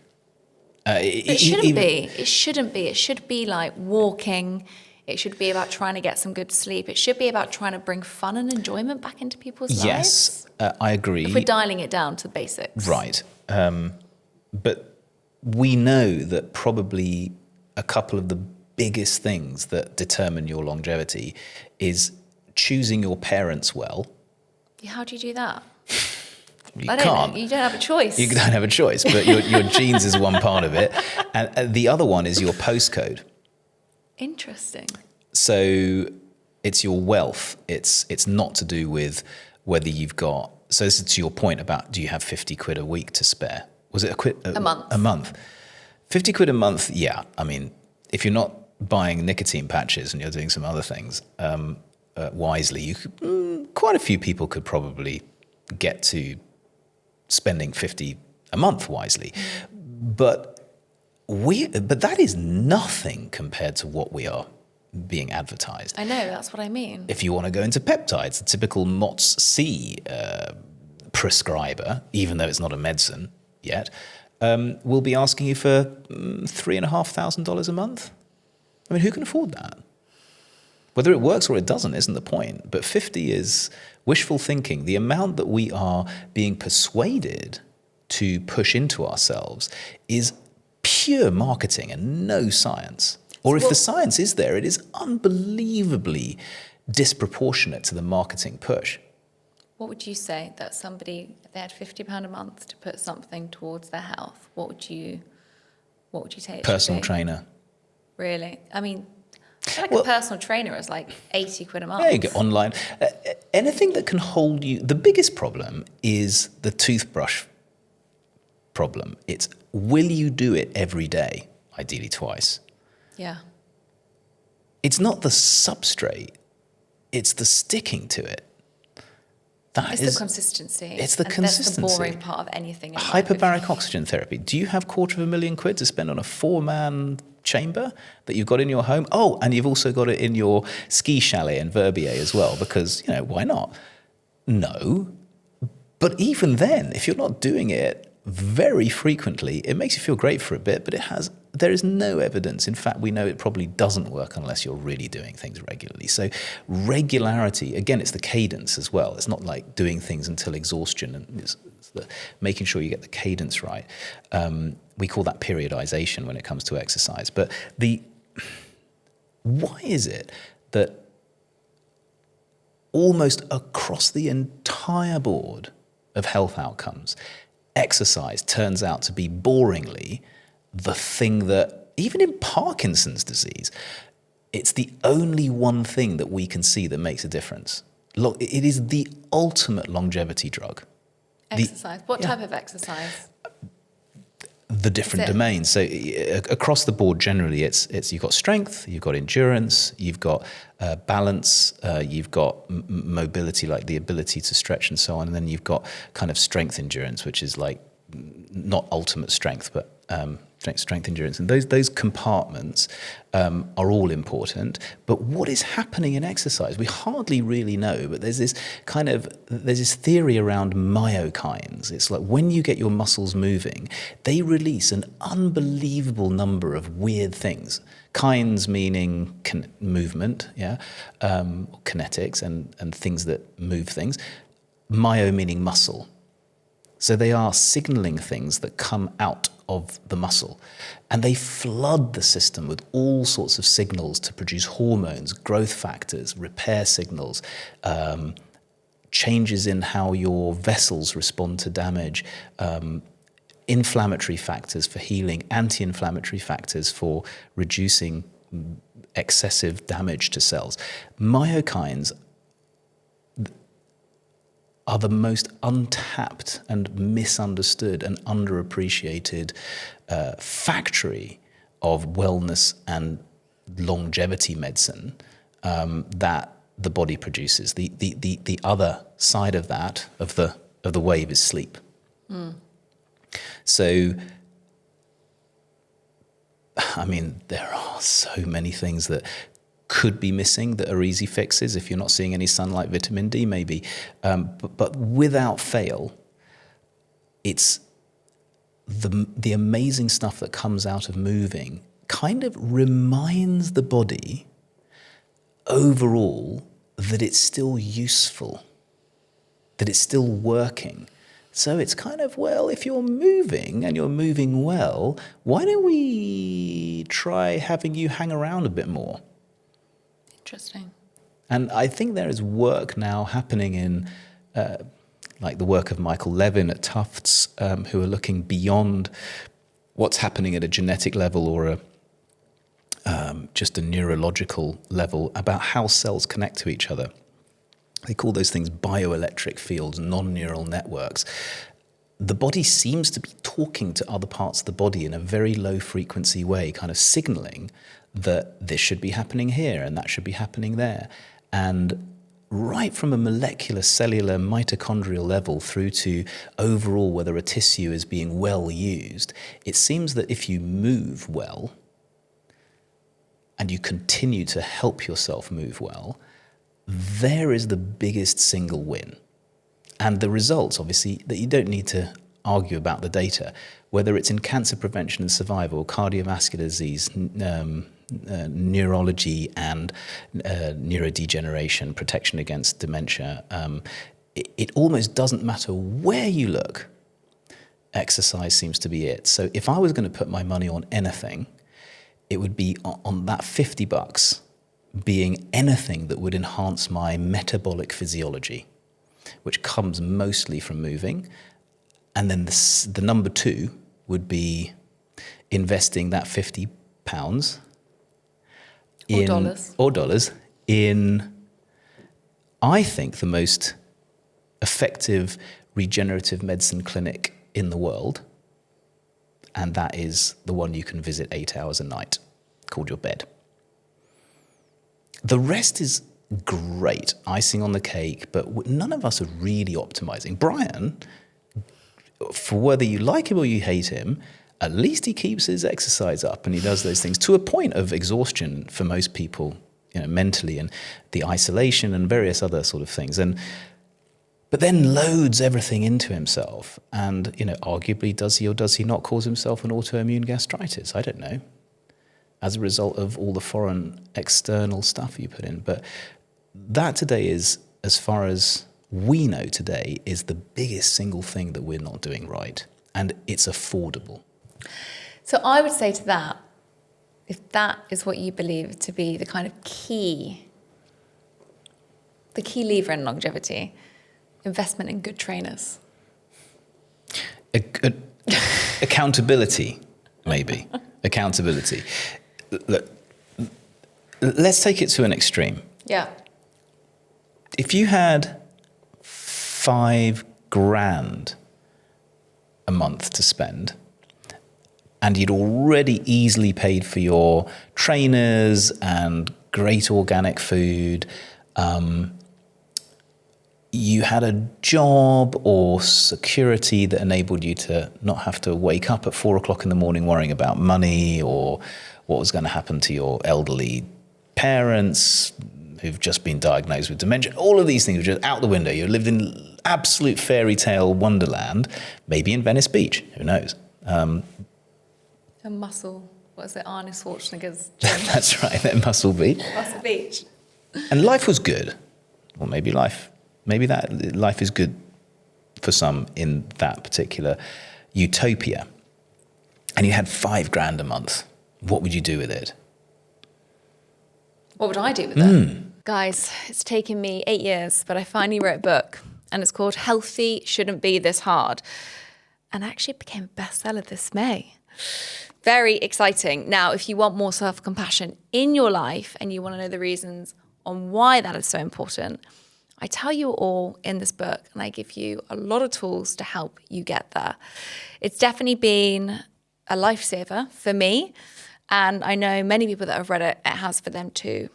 It shouldn't be. It shouldn't be. It should be like walking. It should be about trying to get some good sleep. It should be about trying to bring fun and enjoyment back into people's lives. Yes, I agree. If we're dialing it down to the basics. Right. But we know that probably a couple of the biggest things that determine your longevity is choosing your parents well. How do you do that? You can't. You don't have a choice. You don't have a choice, but your genes is one part of it. And the other one is your postcode. Interesting. So it's your wealth. It's not to do with whether you've got. So this is to your point about, do you have 50 quid a week to spare? Was it a month? A month. 50 quid a month. Yeah. I mean, if you're not buying nicotine patches and you're doing some other things wisely, quite a few people could probably get to spending 50 a month wisely. But that is nothing compared to what we are being advertised. I know, that's what I mean. If you want to go into peptides, the typical MOTS-C prescriber, even though it's not a medicine yet, will be asking you for $3,500 a month. I mean, who can afford that? Whether it works or it doesn't isn't the point. But 50 is wishful thinking. The amount that we are being persuaded to push into ourselves is pure marketing and no science. Or if the science is there, it is unbelievably disproportionate to the marketing push. What would you say that somebody, if they had £50 a month to put something towards their health, what would you say? Personal trainer. Really? I mean, I feel like a personal trainer is like 80 quid a month. Yeah, you get online. Anything that can hold you. The biggest problem is the toothbrush problem. It's, will you do it every day? Ideally twice. Yeah. It's not the substrate. It's the sticking to it. It's the consistency. It's the consistency. That's the boring part of anything. Hyperbaric oxygen therapy. Do you have £250,000 to spend on a 4-man chamber that you've got in your home? Oh, and you've also got it in your ski chalet in Verbier as well, because, you know, why not? No. But even then, if you're not doing it very frequently, it makes you feel great for a bit, but there is no evidence. In fact, we know it probably doesn't work unless you're really doing things regularly. So regularity, again, it's the cadence as well. It's not like doing things until exhaustion, and it's making sure you get the cadence right. We call that periodization when it comes to exercise. But why is it that almost across the entire board of health outcomes, exercise turns out to be boringly the thing that, even in Parkinson's disease, it's the only one thing that we can see that makes a difference. Look, it is the ultimate longevity drug. Exercise. What type of exercise? The different domains. So across the board, generally, it's you've got strength, you've got endurance, you've got balance, you've got mobility, like the ability to stretch and so on, and then you've got kind of strength endurance, which is like not ultimate strength, but strength, endurance. And those compartments are all important. But what is happening in exercise? We hardly really know, but there's this theory around myokines. It's like when you get your muscles moving, they release an unbelievable number of weird things. Kines meaning movement, kinetics and things that move things. Myo meaning muscle. So they are signaling things that come out of the muscle, and they flood the system with all sorts of signals to produce hormones, growth factors, repair signals, changes in how your vessels respond to damage, inflammatory factors for healing, anti-inflammatory factors for reducing excessive damage to cells. Myokines are the most untapped and misunderstood and underappreciated factory of wellness and longevity medicine that the body produces. The other side of that, of the wave, is sleep. So, I mean, there are so many things that could be missing that are easy fixes. If you're not seeing any sunlight, vitamin D maybe. But without fail, it's the amazing stuff that comes out of moving kind of reminds the body overall that it's still useful, that it's still working. So it's kind of, well, if you're moving and you're moving well, why don't we try having you hang around a bit more? Interesting. And I think there is work now happening in, like the work of Michael Levin at Tufts, who are looking beyond what's happening at a genetic level or just a neurological level about how cells connect to each other. They call those things bioelectric fields, non-neural networks. The body seems to be talking to other parts of the body in a very low frequency way, kind of signaling that this should be happening here and that should be happening there. And right from a molecular, cellular, mitochondrial level through to overall whether a tissue is being well used, it seems that if you move well and you continue to help yourself move well, there is the biggest single win. And the results, obviously, that you don't need to argue about the data, whether it's in cancer prevention and survival, cardiovascular disease, neurology and neurodegeneration, protection against dementia. It almost doesn't matter where you look. Exercise seems to be it. So if I was going to put my money on anything, it would be on that $50 being anything that would enhance my metabolic physiology, which comes mostly from moving. And then the number two would be investing that £50 or dollars in, I think, the most effective regenerative medicine clinic in the world. And that is the one you can visit 8 hours a night, called your bed. The rest is great, icing on the cake, but none of us are really optimizing. Brian, for whether you like him or you hate him, at least he keeps his exercise up and he does those things to a point of exhaustion for most people, mentally, and the isolation and various other sort of things. But then loads everything into himself. And, arguably, does he or does he not cause himself an autoimmune gastritis? I don't know. As a result of all the foreign external stuff you put in. But that today is, as far as we know today, is the biggest single thing that we're not doing right. And it's affordable. So I would say to that, if that is what you believe to be the kind of key lever in longevity, investment in good trainers. Accountability, maybe. Accountability. Look, let's take it to an extreme. Yeah. If you had $5,000 a month to spend, and you'd already easily paid for your trainers and great organic food, you had a job or security that enabled you to not have to wake up at 4 o'clock in the morning worrying about money or what was going to happen to your elderly parents who've just been diagnosed with dementia. All of these things were just out the window. You lived in absolute fairy tale wonderland, maybe in Venice Beach, who knows? A muscle, what is it, Arnold Schwarzenegger's gym? That's right, at Muscle Beach. Muscle Beach. And life was good. Or maybe life is good for some in that particular utopia. And you had $5,000 a month. What would you do with it? What would I do with it? Guys, it's taken me 8 years, but I finally wrote a book, and it's called Healthy Shouldn't Be This Hard. And actually it became a bestseller this May. Very exciting. Now, if you want more self-compassion in your life and you want to know the reasons on why that is so important, I tell you all in this book, and I give you a lot of tools to help you get there. It's definitely been a lifesaver for me, and I know many people that have read it, it has for them too.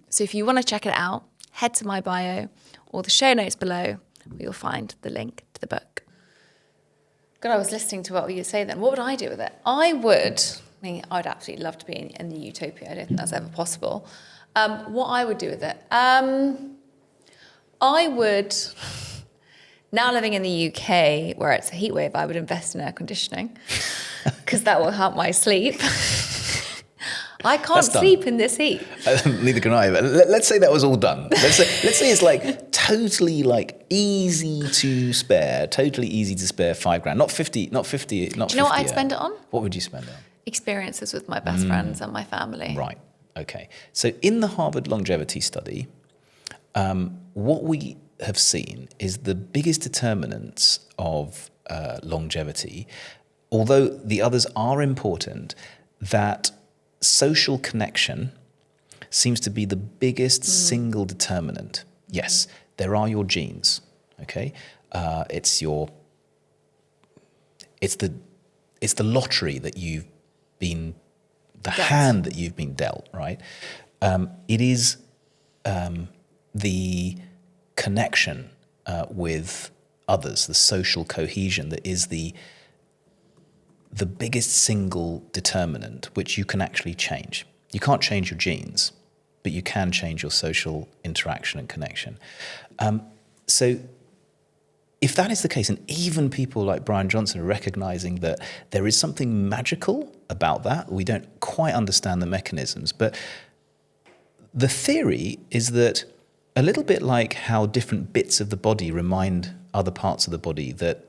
So if you want to check it out, head to my bio or the show notes below, where you'll find the link to the book. God, I was listening to what you say then. What would I do with it? I'd absolutely love to be in the utopia. I don't think that's ever possible. What I would do with it? I would, now living in the UK where it's a heat wave, I would invest in air conditioning because that will help my sleep. I can't sleep in this heat. Neither can I. But let's say that was all done. Let's say it's like totally like easy to spare $5,000, not 50. Do you know what I'd spend it on? What would you spend it on? Experiences with my best friends and my family. Right. Okay. So in the Harvard longevity study, what we have seen is the biggest determinants of longevity, although the others are important, that social connection seems to be the biggest single determinant. Yes, there are your genes, okay? It's the lottery that you've been, the hand that you've been dealt, right? It is the connection with others, the social cohesion that is the biggest single determinant, which you can actually change. You can't change your genes, but you can change your social interaction and connection. So if that is the case, and even people like Brian Johnson are recognizing that there is something magical about that, we don't quite understand the mechanisms, but the theory is that a little bit like how different bits of the body remind other parts of the body that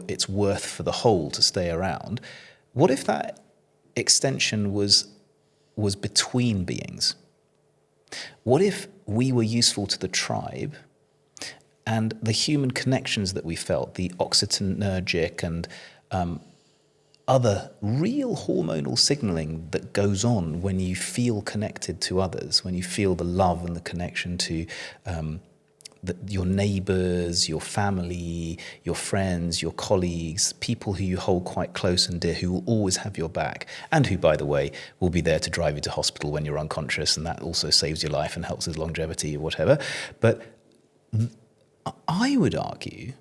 it's worth for the whole to stay around. What if that extension was between beings? What if we were useful to the tribe and the human connections that we felt, the oxytonergic and other real hormonal signaling that goes on when you feel connected to others, when you feel the love and the connection to your neighbours, your family, your friends, your colleagues, people who you hold quite close and dear, who will always have your back, and who, by the way, will be there to drive you to hospital when you're unconscious, and that also saves your life and helps with longevity or whatever. But I would argue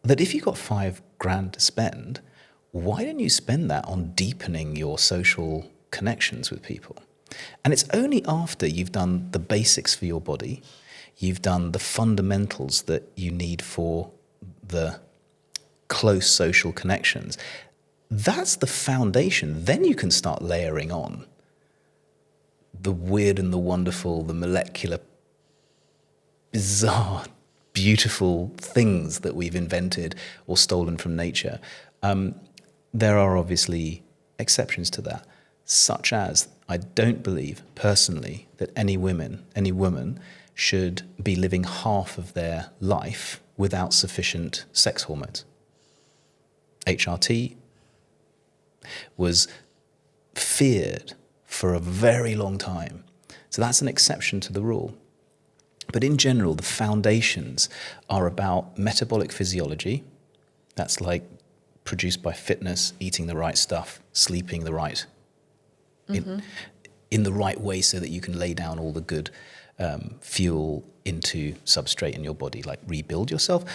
that if you've got $5,000 to spend, why don't you spend that on deepening your social connections with people? And it's only after you've done the basics for your body, you've done the fundamentals that you need for the close social connections. That's the foundation. Then you can start layering on the weird and the wonderful, the molecular, bizarre, beautiful things that we've invented or stolen from nature. There are obviously exceptions to that, such as I don't believe personally that any woman should be living half of their life without sufficient sex hormones. HRT was feared for a very long time. So that's an exception to the rule. But in general, the foundations are about metabolic physiology. That's like produced by fitness, eating the right stuff, sleeping the right in the right way so that you can lay down all the good fuel into substrate in your body, like rebuild yourself.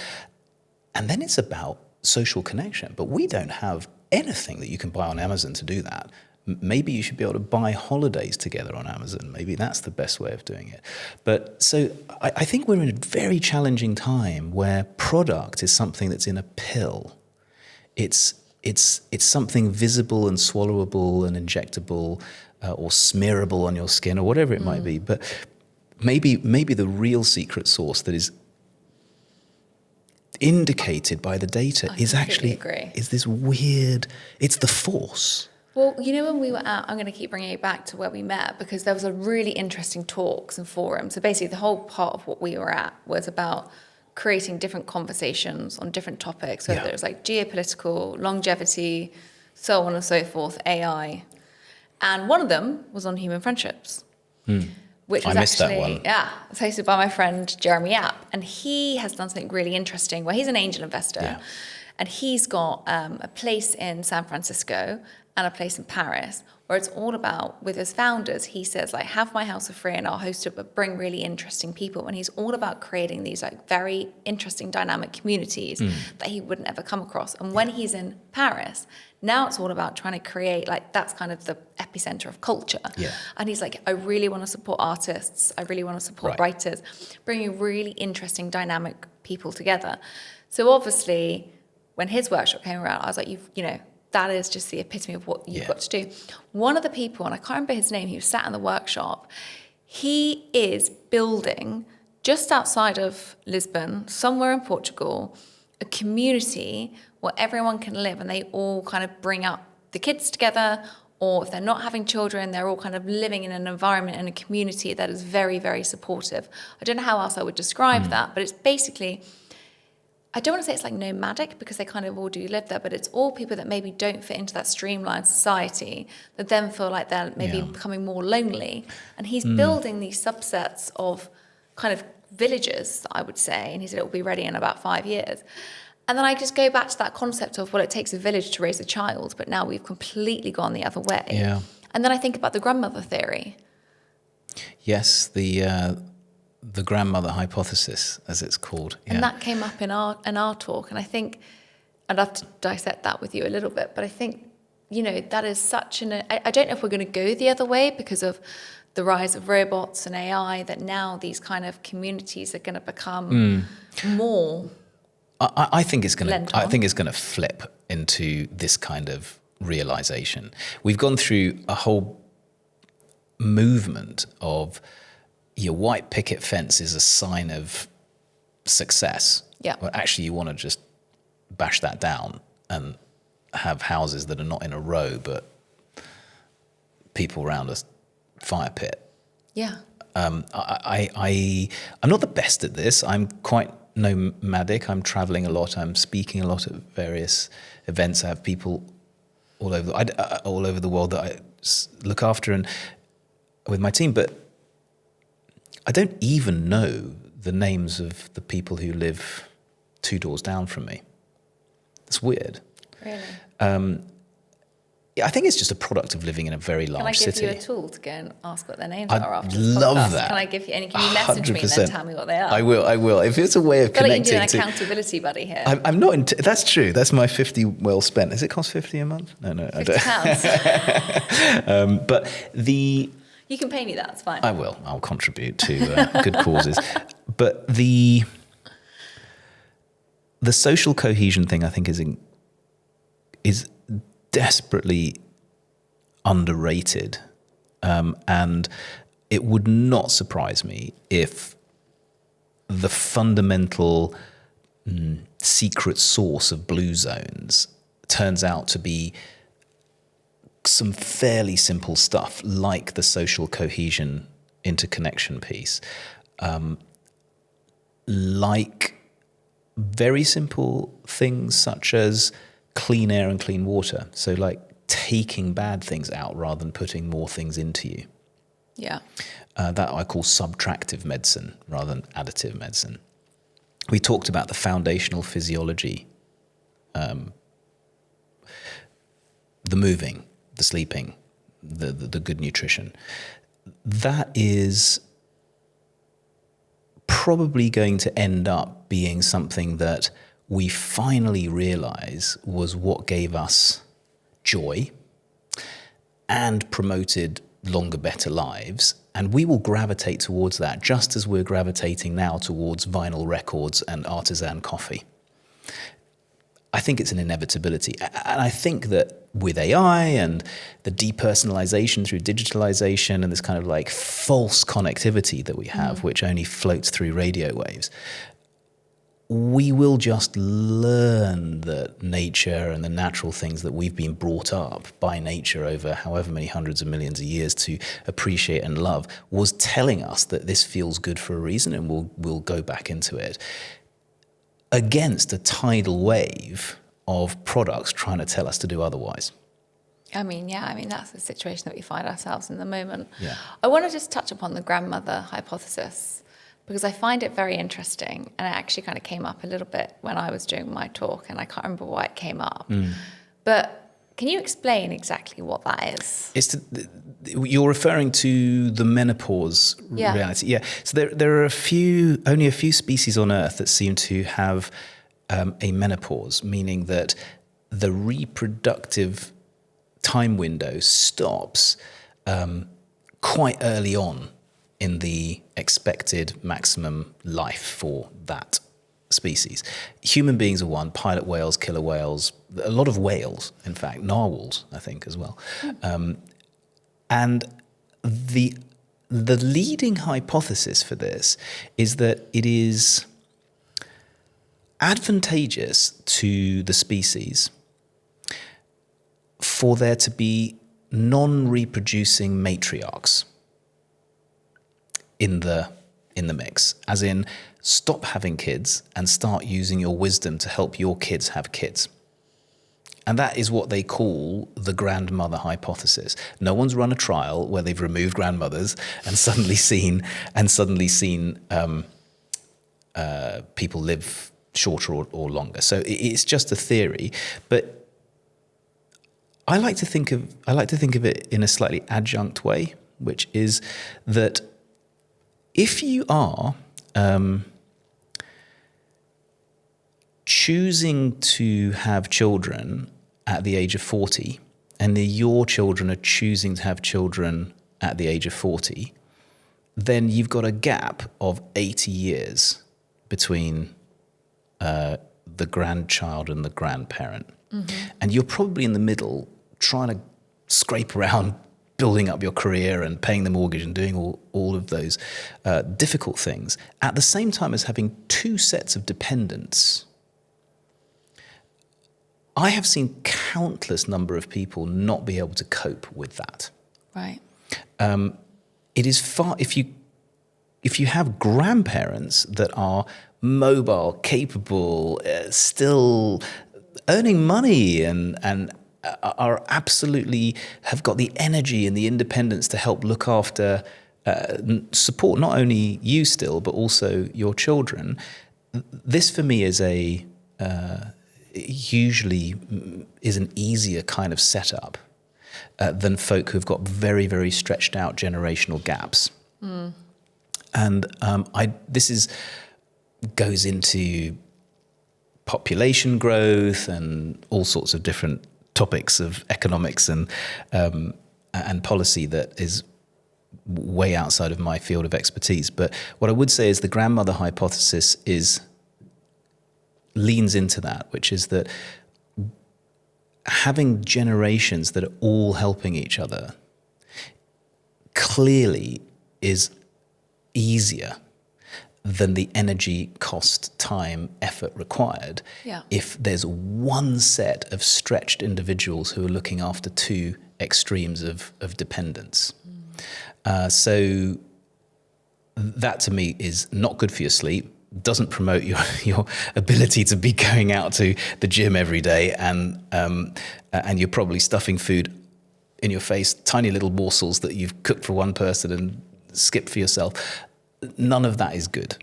And then it's about social connection. But we don't have anything that you can buy on Amazon to do that. Maybe you should be able to buy holidays together on Amazon. Maybe that's the best way of doing it. But so I think we're in a very challenging time where product is something that's in a pill. It's something visible and swallowable and injectable or smearable on your skin or whatever it might be. But maybe the real secret sauce that is indicated by the data is this weird, it's the force. Well, you know, when we were out, I'm going to keep bringing it back to where we met, because there was a really interesting talks and forum. So basically the whole part of what we were at was about creating different conversations on different topics, whether it was like geopolitical, longevity, so on and so forth, AI. And one of them was on human friendships, which was actually, it was hosted by my friend Jeremy Yap. And he has done something really interesting where he's an angel investor and he's got a place in San Francisco and a place in Paris, where it's all about, with his founders, he says, like, have my house for free and I'll host it, but bring really interesting people. And he's all about creating these like very interesting dynamic communities that he wouldn't ever come across. And when he's in Paris, now it's all about trying to create, like, that's kind of the epicenter of culture. And he's like, I really want to support artists. I really want to support writers, bringing really interesting dynamic people together. So obviously when his workshop came around, I was like, you know, that is just the epitome of what you've got to do. One of the people, and I can't remember his name, he was sat in the workshop. He is building just outside of Lisbon, somewhere in Portugal, a community where everyone can live and they all kind of bring up the kids together, or if they're not having children, they're all kind of living in an environment and a community that is very, very supportive. I don't know how else I would describe that, but it's basically, I don't want to say it's like nomadic because they kind of all do live there, but it's all people that maybe don't fit into that streamlined society that then feel like they're maybe becoming more lonely. And he's building these subsets of kind of villages, I would say, and he said it will be ready in about 5 years. And then I just go back to that concept of, well, it takes a village to raise a child, but now we've completely gone the other way. And then I think about the grandmother theory. Yes, the grandmother hypothesis, as it's called. And that came up in our talk. And I think I'd have to dissect that with you a little bit. But I think, you know, that is such I don't know if we're going to go the other way because of the rise of robots and AI, that now these kind of communities are going to become more. I think it's going to flip into this kind of realization. We've gone through a whole movement of your white picket fence is a sign of success. Well, actually, you want to just bash that down and have houses that are not in a row, but people around a fire pit. I'm not the best at this. I'm quite nomadic. I'm traveling a lot. I'm speaking a lot at various events. I have people all over the world that I look after and with my team, but I don't even know the names of the people who live 2 doors down from me. It's weird. Really? I think it's just a product of living in a very large city. Can I give you a tool to go and ask what their names are after this podcast? Love that. Can I give you any? Can you message 100%. Me and then tell me what they are? I will. If it's a way of connecting. Like you do an accountability buddy here. I'm not. That's true. That's my 50 well spent. Does it cost 50 a month? No. I don't. But the. You can pay me that, it's fine. I will. I'll contribute to good causes. But the social cohesion thing, I think, is desperately underrated. And it would not surprise me if the fundamental secret source of blue zones turns out to be some fairly simple stuff like the social cohesion interconnection piece, like very simple things such as clean air and clean water. So like taking bad things out rather than putting more things into you. That I call subtractive medicine rather than additive medicine. We talked about the foundational physiology, the moving, the sleeping, the good nutrition. That is probably going to end up being something that we finally realize was what gave us joy and promoted longer, better lives. And we will gravitate towards that, just as we're gravitating now towards vinyl records and artisan coffee. I think it's an inevitability. And I think that with AI and the depersonalization through digitalization and this kind of like false connectivity that we have, which only floats through radio waves, we will just learn that nature and the natural things that we've been brought up by nature over however many hundreds of millions of years to appreciate and love was telling us that this feels good for a reason, and we'll go back into it against a tidal wave of products trying to tell us to do otherwise. I mean, that's the situation that we find ourselves in the moment. Yeah. I want to just touch upon the grandmother hypothesis, because I find it very interesting, and it actually kind of came up a little bit when I was doing my talk, and I can't remember why it came up. But can you explain exactly what that is? You're referring to the menopause reality. Yeah. So there are only a few species on Earth that seem to have a menopause, meaning that the reproductive time window stops quite early on in the expected maximum life for that species. Human beings are one, pilot whales, killer whales, a lot of whales, in fact, narwhals, I think, as well. And the leading hypothesis for this is that it is advantageous to the species for there to be non-reproducing matriarchs in the mix, as in stop having kids and start using your wisdom to help your kids have kids. And that is what they call the grandmother hypothesis. No one's run a trial where they've removed grandmothers and suddenly seen people live shorter or longer. So it's just a theory, but I like to think of it in a slightly adjunct way, which is that if you are choosing to have children at the age of 40, and your children are choosing to have children at the age of 40, then you've got a gap of 80 years between the grandchild and the grandparent. And you're probably in the middle trying to scrape around building up your career and paying the mortgage and doing all of those difficult things, at the same time as having two sets of dependents. I have seen countless number of people not be able to cope with that. Right. It is far, if you have grandparents that are mobile, capable, still earning money and are absolutely have got the energy and the independence to help look after, support not only you still, but also your children. This for me is usually is an easier kind of setup than folk who've got very, very stretched out generational gaps. And this goes into population growth and all sorts of different topics of economics and policy that is way outside of my field of expertise. But what I would say is the grandmother hypothesis leans into that, which is that having generations that are all helping each other clearly is easier than the energy, cost, time, effort required if there's one set of stretched individuals who are looking after two extremes of dependence. So that to me is not good for your sleep, doesn't promote your ability to be going out to the gym every day, and you're probably stuffing food in your face, tiny little morsels that you've cooked for one person and skipped for yourself. None of that is good.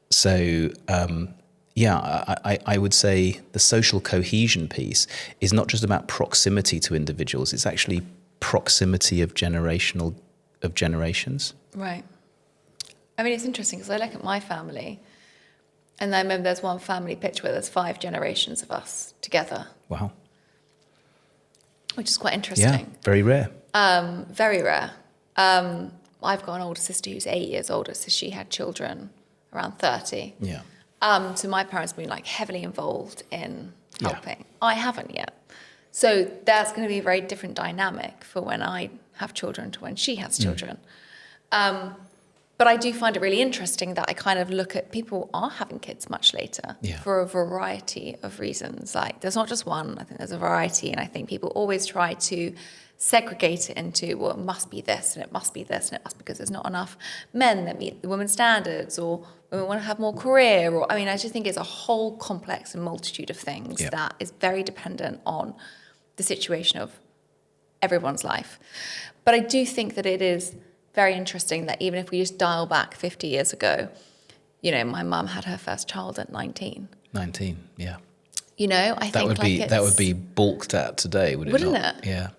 So, I would say the social cohesion piece is not just about proximity to individuals, it's actually proximity of generations. Right. I mean, it's interesting because I look at my family, and I remember there's one family picture where there's 5 generations of us together. Wow. Which is quite interesting. Yeah, very rare. Very rare. I've got an older sister who's 8 years older, so she had children around 30. Yeah. So my parents have been like heavily involved in helping. Yeah. I haven't yet. So that's going to be a very different dynamic for when I have children to when she has children. But I do find it really interesting that I kind of look at people are having kids much later for a variety of reasons. Like there's not just one, I think there's a variety. And I think people always try to segregate it into, well, it must be this and it must be this and it must be because there's not enough men that meet the women's standards or women want to have more career. Or I mean, I just think it's a whole complex and multitude of things that is very dependent on the situation of everyone's life. But I do think that it is very interesting that even if we just dial back 50 years ago, you know, my mum had her first child at 19. 19, yeah. You know, I think that would be balked at today, wouldn't it? Yeah.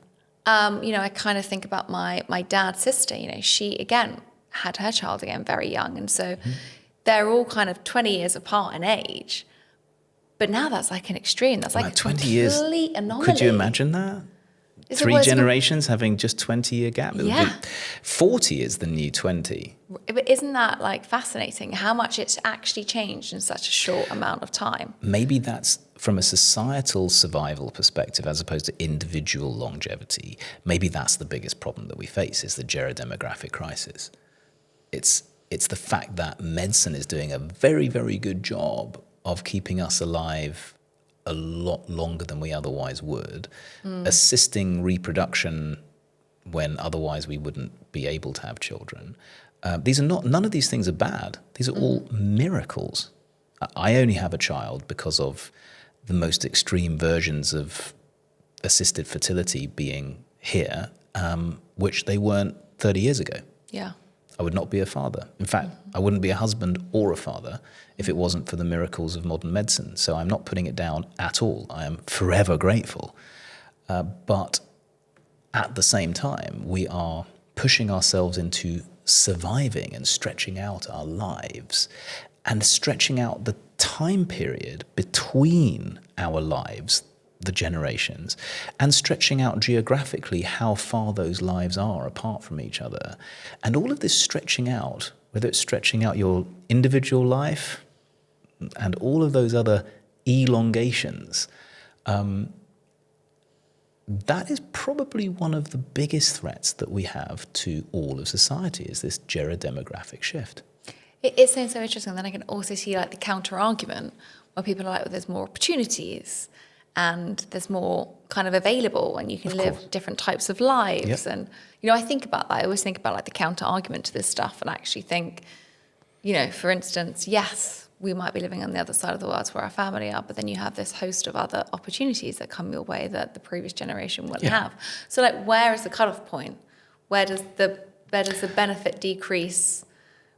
You know, I kind of think about my dad's sister, you know, she again had her child again very young. And so they're all kind of 20 years apart in age. But now that's like an extreme. That's like a 20 years. Complete anomaly. Could you imagine that? 3 generations having just 20-year gap? It would be, 40 is the new 20. But isn't that like fascinating how much it's actually changed in such a short amount of time? Maybe that's from a societal survival perspective as opposed to individual longevity. Maybe that's the biggest problem that we face is the gerodemographic crisis. It's the fact that medicine is doing a very, very good job of keeping us alive a lot longer than we otherwise would, assisting reproduction when otherwise we wouldn't be able to have children. None of these things are bad. These are all miracles. I only have a child because of the most extreme versions of assisted fertility being here, which they weren't 30 years ago. Yeah. I would not be a father. In fact, I wouldn't be a husband or a father if it wasn't for the miracles of modern medicine. So I'm not putting it down at all. I am forever grateful. But at the same time, we are pushing ourselves into surviving and stretching out our lives and stretching out the time period between our lives, the generations, and stretching out geographically how far those lives are apart from each other. And all of this stretching out, whether it's stretching out your individual life and all of those other elongations, that is probably one of the biggest threats that we have to all of society is this gerodemographic shift. It sounds so interesting. Then I can also see like the counter argument where people are like, well, there's more opportunities and there's more kind of available and you can live different types of lives. And, you know, I think about that. I always think about like the counter argument to this stuff and actually think, you know, for instance, yes, we might be living on the other side of the world where our family are, but then you have this host of other opportunities that come your way that the previous generation wouldn't have. So like, where is the cutoff point? Where does the benefit decrease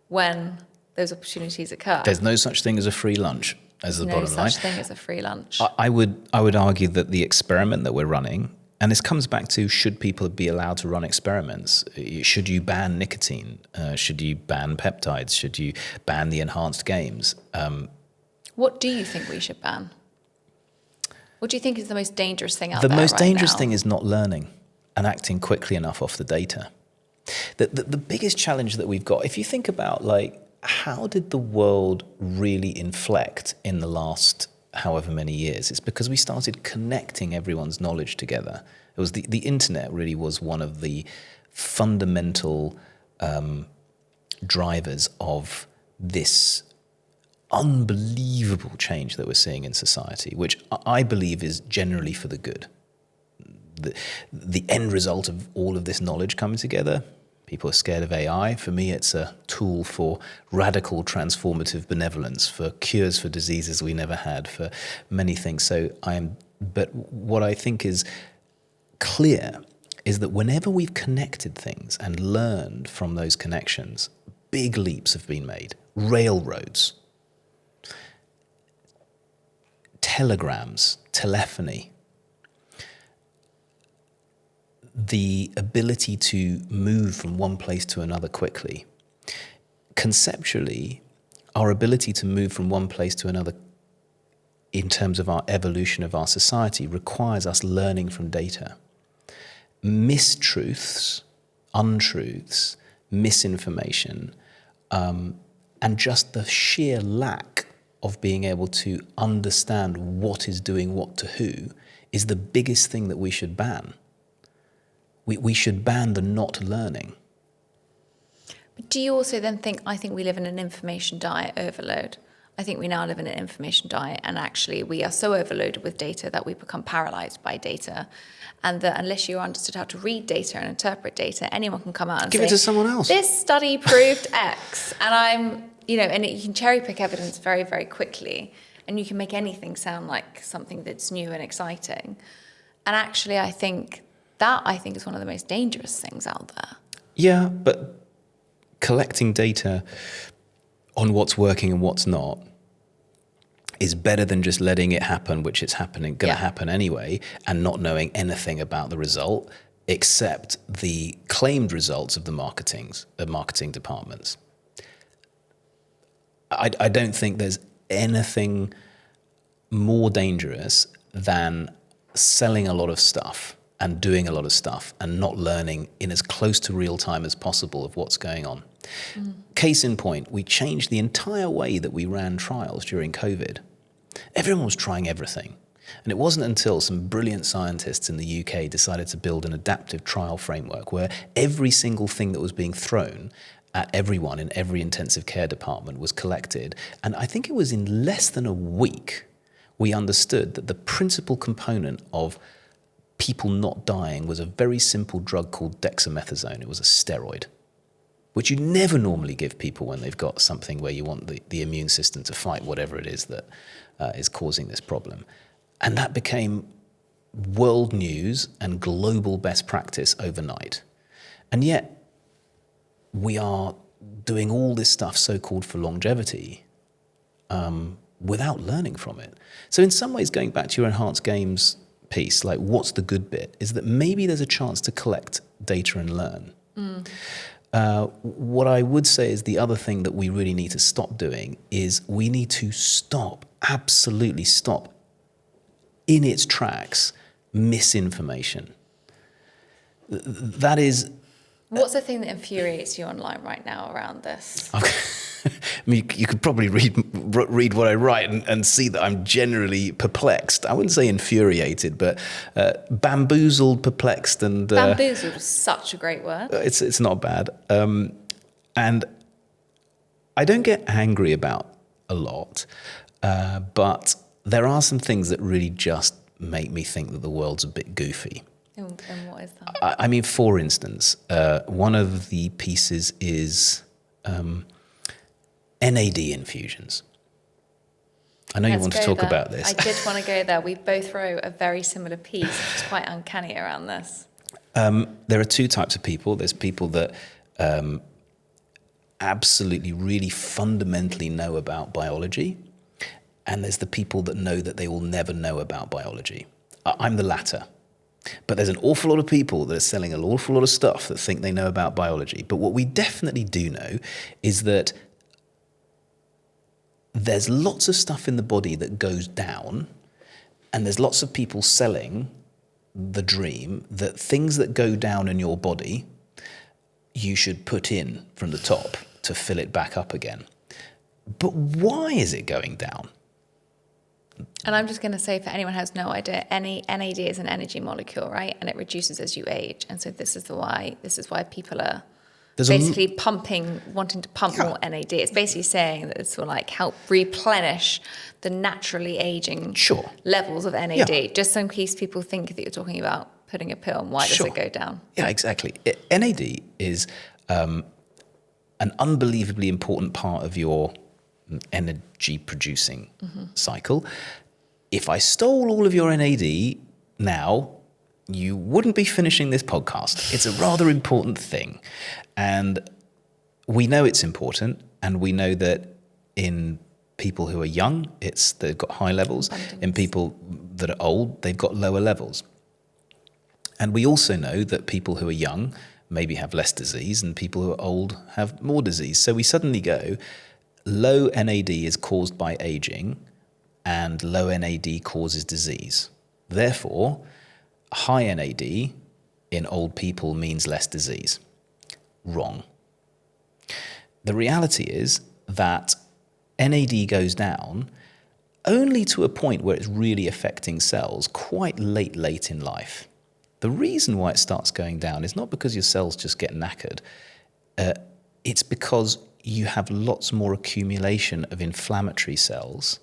when those opportunities occur? There's no such thing as a free lunch. As the bottom line. No such thing as a free lunch. I would argue that the experiment that we're running, and this comes back to should people be allowed to run experiments? Should you ban nicotine? Should you ban peptides? Should you ban the enhanced games? What do you think we should ban? What do you think is the most dangerous thing out there? The most dangerous now? thing is not learning and acting quickly enough off the data. The biggest challenge that we've got, if you think about like, how did the world really inflect in the last however many years? It's because we started connecting everyone's knowledge together. It was the internet really was one of the fundamental drivers of this unbelievable change that we're seeing in society, which I believe is generally for the good. The end result of all of this knowledge coming together, people are scared of AI. For me, it's a tool for radical transformative benevolence, for cures for diseases we never had, for many things. But what I think is clear is that whenever we've connected things and learned from those connections, big leaps have been made. Railroads, telegrams, telephony, the ability to move from one place to another quickly, conceptually, our ability to move from one place to another in terms of our evolution of our society requires us learning from data. Mistruths, untruths, misinformation, and just the sheer lack of being able to understand what is doing what to who is the biggest thing that we should ban. We should ban the not learning. But do you also then think, I think we live in an information diet overload? I think we now live in an information diet, and actually we are so overloaded with data that we become paralyzed by data. And that unless you understood how to read data and interpret data, anyone can come out and give say, it to someone else. This study proved X. And you can cherry pick evidence very, very quickly, and you can make anything sound like something that's new and exciting. And actually, I think is one of the most dangerous things out there. Yeah, but collecting data on what's working and what's not is better than just letting it happen, which it's going to happen anyway, and not knowing anything about the result except the claimed results of the marketing departments. I don't think there's anything more dangerous than selling a lot of stuff and doing a lot of stuff and not learning in as close to real time as possible of what's going on. Case in point, we changed the entire way that we ran trials during COVID. Everyone was trying everything. And it wasn't until some brilliant scientists in the UK decided to build an adaptive trial framework where every single thing that was being thrown at everyone in every intensive care department was collected. And I think it was in less than a week we understood that the principal component of people not dying was a very simple drug called dexamethasone. It was a steroid, which you never normally give people when they've got something where you want the immune system to fight whatever it is that is causing this problem. And that became world news and global best practice overnight. And yet, we are doing all this stuff so-called for longevity without learning from it. So in some ways, going back to your enhanced games piece, like what's the good bit, is that maybe there's a chance to collect data and learn. What I would say is the other thing that we really need to stop doing is we need to absolutely stop in its tracks misinformation. That is... What's the thing that infuriates you online right now around this? Okay. I mean, you could probably read what I write and see that I'm generally perplexed. I wouldn't say infuriated, but bamboozled, perplexed, and bamboozled is such a great word. It's not bad, and I don't get angry about a lot, but there are some things that really just make me think that the world's a bit goofy. And what is that? I mean, for instance, one of the pieces is NAD infusions. I know you want to talk about this. I did want to go there. We both wrote a very similar piece, which is quite uncanny around this. There are two types of people. There's people that absolutely, really fundamentally know about biology, and there's the people that know that they will never know about biology. I'm the latter. But there's an awful lot of people that are selling an awful lot of stuff that think they know about biology. But what we definitely do know is that there's lots of stuff in the body that goes down, and there's lots of people selling the dream that things that go down in your body, you should put in from the top to fill it back up again. But why is it going down? And I'm just going to say, for anyone who has no idea, NAD is an energy molecule, right? And it reduces as you age. And so this is why people are basically wanting to pump more NAD. It's basically saying that this will help replenish the naturally aging levels of NAD. Just in case people think that you're talking about putting a pill, and why does it go down? Yeah, exactly. NAD is an unbelievably important part of your energy producing cycle. If I stole all of your NAD now, you wouldn't be finishing this podcast. It's a rather important thing. And we know it's important, and we know that in people who are young, they've got high levels. Abundance. In people that are old, they've got lower levels. And we also know that people who are young maybe have less disease, and people who are old have more disease. So we suddenly go, low NAD is caused by aging, and low NAD causes disease. Therefore, high NAD in old people means less disease. Wrong. The reality is that NAD goes down only to a point where it's really affecting cells quite late in life. The reason why it starts going down is not because your cells just get knackered. It's because you have lots more accumulation of inflammatory cells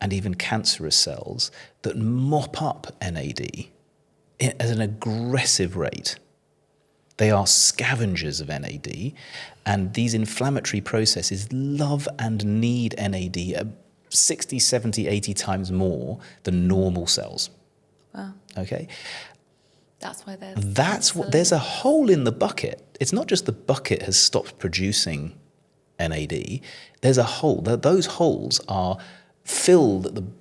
and even cancerous cells that mop up NAD at an aggressive rate. They are scavengers of NAD, and these inflammatory processes love and need NAD 60, 70, 80 times more than normal cells. Wow. Okay? That's why there's a hole in the bucket. It's not just the bucket has stopped producing NAD. There's a hole. Those holes are filled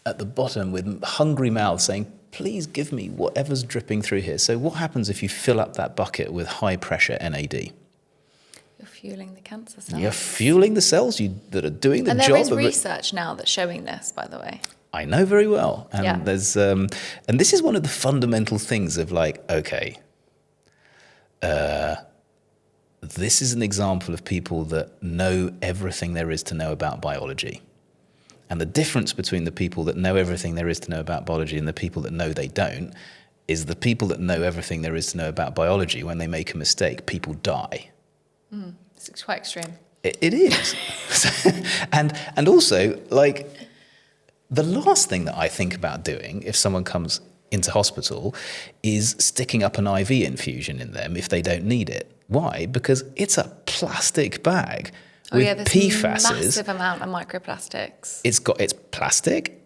at the bottom with hungry mouths saying, please give me whatever's dripping through here. So what happens if you fill up that bucket with high pressure NAD? You're fueling the cancer cells. You're fueling the cells that are doing the job. And there is research now that's showing this, by the way. I know very well. And yeah. there's and this is one of the fundamental things of like, okay, this is an example of people that know everything there is to know about biology. And the difference between the people that know everything there is to know about biology and the people that know they don't is the people that know everything there is to know about biology, when they make a mistake, people die. It's quite extreme. It is. and also, like, the last thing that I think about doing if someone comes into hospital is sticking up an IV infusion in them if they don't need it. Why? Because it's a plastic bag with PFASs. Massive amount of microplastics. It's plastic.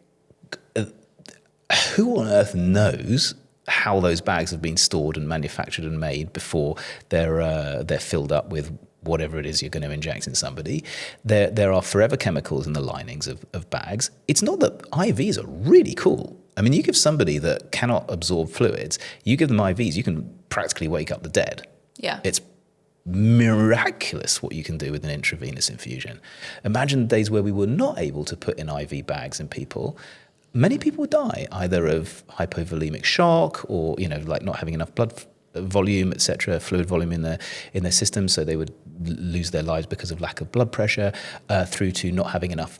Who on earth knows how those bags have been stored and manufactured and made before they're filled up with whatever it is you're going to inject in somebody? There are forever chemicals in the linings of bags. It's not that IVs are really cool. I mean, you give somebody that cannot absorb fluids, you give them IVs, you can practically wake up the dead. Yeah. It's miraculous what you can do with an intravenous infusion. Imagine the days where we were not able to put in IV bags in people. Many people would die either of hypovolemic shock or, like not having enough blood volume, etc., fluid volume in their system, so they would lose their lives because of lack of blood pressure, through to not having enough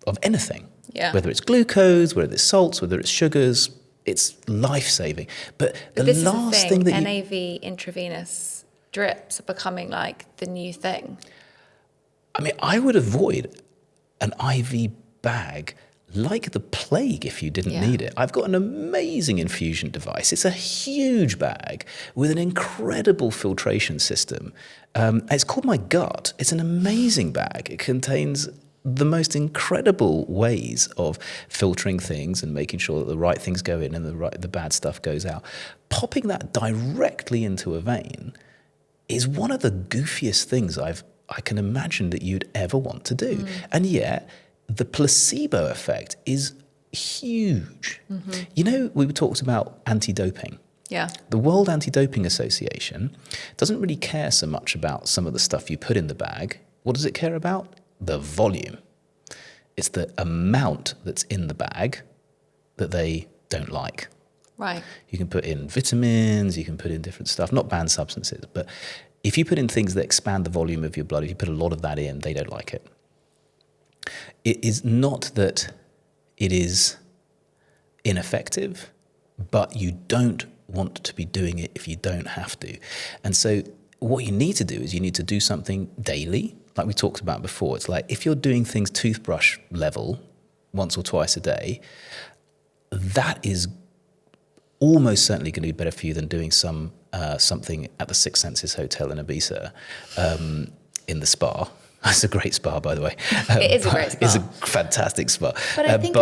of anything. Yeah. Whether it's glucose, whether it's salts, whether it's sugars, it's life-saving. But the this last is the thing that NAV intravenous drips are becoming like the new thing. I mean, I would avoid an IV bag like the plague if you didn't need it. I've got an amazing infusion device. It's a huge bag with an incredible filtration system. It's called My Gut. It's an amazing bag. It contains the most incredible ways of filtering things and making sure that the right things go in and the bad stuff goes out. Popping that directly into a vein is one of the goofiest things I can imagine that you'd ever want to do. And yet, the placebo effect is huge. We talked about anti-doping. Yeah. The World Anti-Doping Association doesn't really care so much about some of the stuff you put in the bag. What does it care about? The volume. It's the amount that's in the bag that they don't like. Right. You can put in vitamins, you can put in different stuff, not banned substances, but if you put in things that expand the volume of your blood, if you put a lot of that in, they don't like it. It is not that it is ineffective, but you don't want to be doing it if you don't have to. And so what you need to do is you need to do something daily, like we talked about before. It's like if you're doing things toothbrush level once or twice a day, that is almost certainly going to be better for you than doing something at the Six Senses Hotel in Ibiza in the spa. It's a great spa, by the way. It is a great spa. It's a fantastic spa. But I think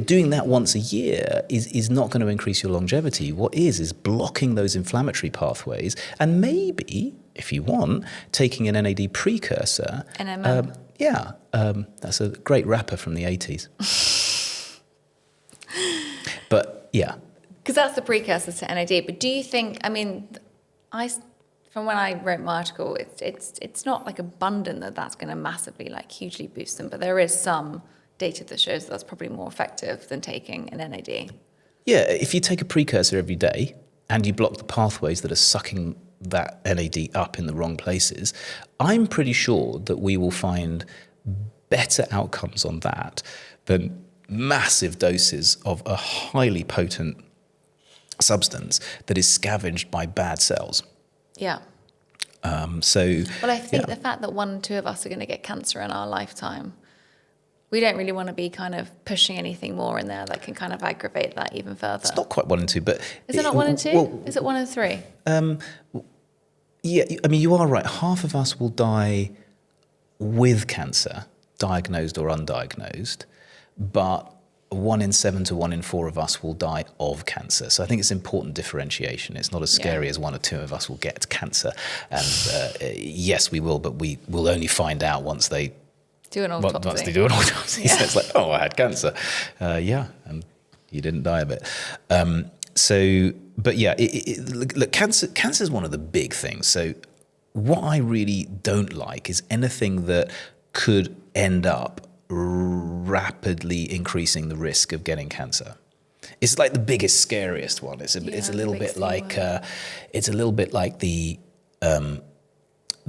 doing that once a year is not going to increase your longevity. What is blocking those inflammatory pathways, and maybe, if you want, taking an NAD precursor. NMN. That's a great rapper from the 80s. But yeah. Because that's the precursor to NAD. But do you think, I from when I wrote my article, it's not like abundant that's going to massively like hugely boost them, but there is some data that shows that's probably more effective than taking an NAD. Yeah, if you take a precursor every day and you block the pathways that are sucking that NAD up in the wrong places, I'm pretty sure that we will find better outcomes on that than massive doses of a highly potent substance that is scavenged by bad cells. Yeah. So, well, I think the fact that 1 in 2 of us are going to get cancer in our lifetime, we don't really want to be kind of pushing anything more in there that can kind of aggravate that even further. It's not quite 1 in 2, but... Is it not 1 in 2? Well, is it 1 in 3? Yeah, I mean, you are right. Half of us will die with cancer, diagnosed or undiagnosed, but 1 in 7 to 1 in 4 of us will die of cancer. So I think it's important differentiation. It's not as scary as 1 or 2 of us will get cancer. And yes, we will, but we will only find out once they do an autopsy. Once they do an autopsy. Yeah. So it's like, oh, I had cancer. Yeah, and you didn't die of it. But yeah, look, cancer is one of the big things. So what I really don't like is anything that could end up rapidly increasing the risk of getting cancer. It's like the biggest, scariest one. It's a little bit like the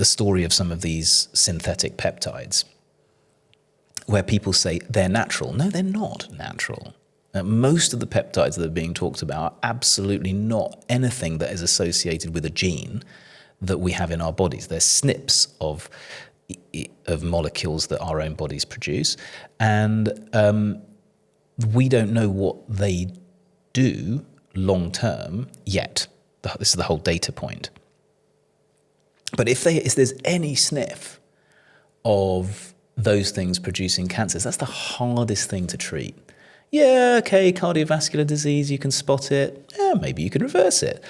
story of some of these synthetic peptides, where people say they're natural. No, they're not natural. Most of the peptides that are being talked about are absolutely not anything that is associated with a gene that we have in our bodies. They're SNPs of molecules that our own bodies produce, and we don't know what they do long term yet. This is the whole data point. But if there's any sniff of those things producing cancers, that's the hardest thing to treat. Yeah, okay, cardiovascular disease, you can spot it. Yeah, maybe you can reverse it.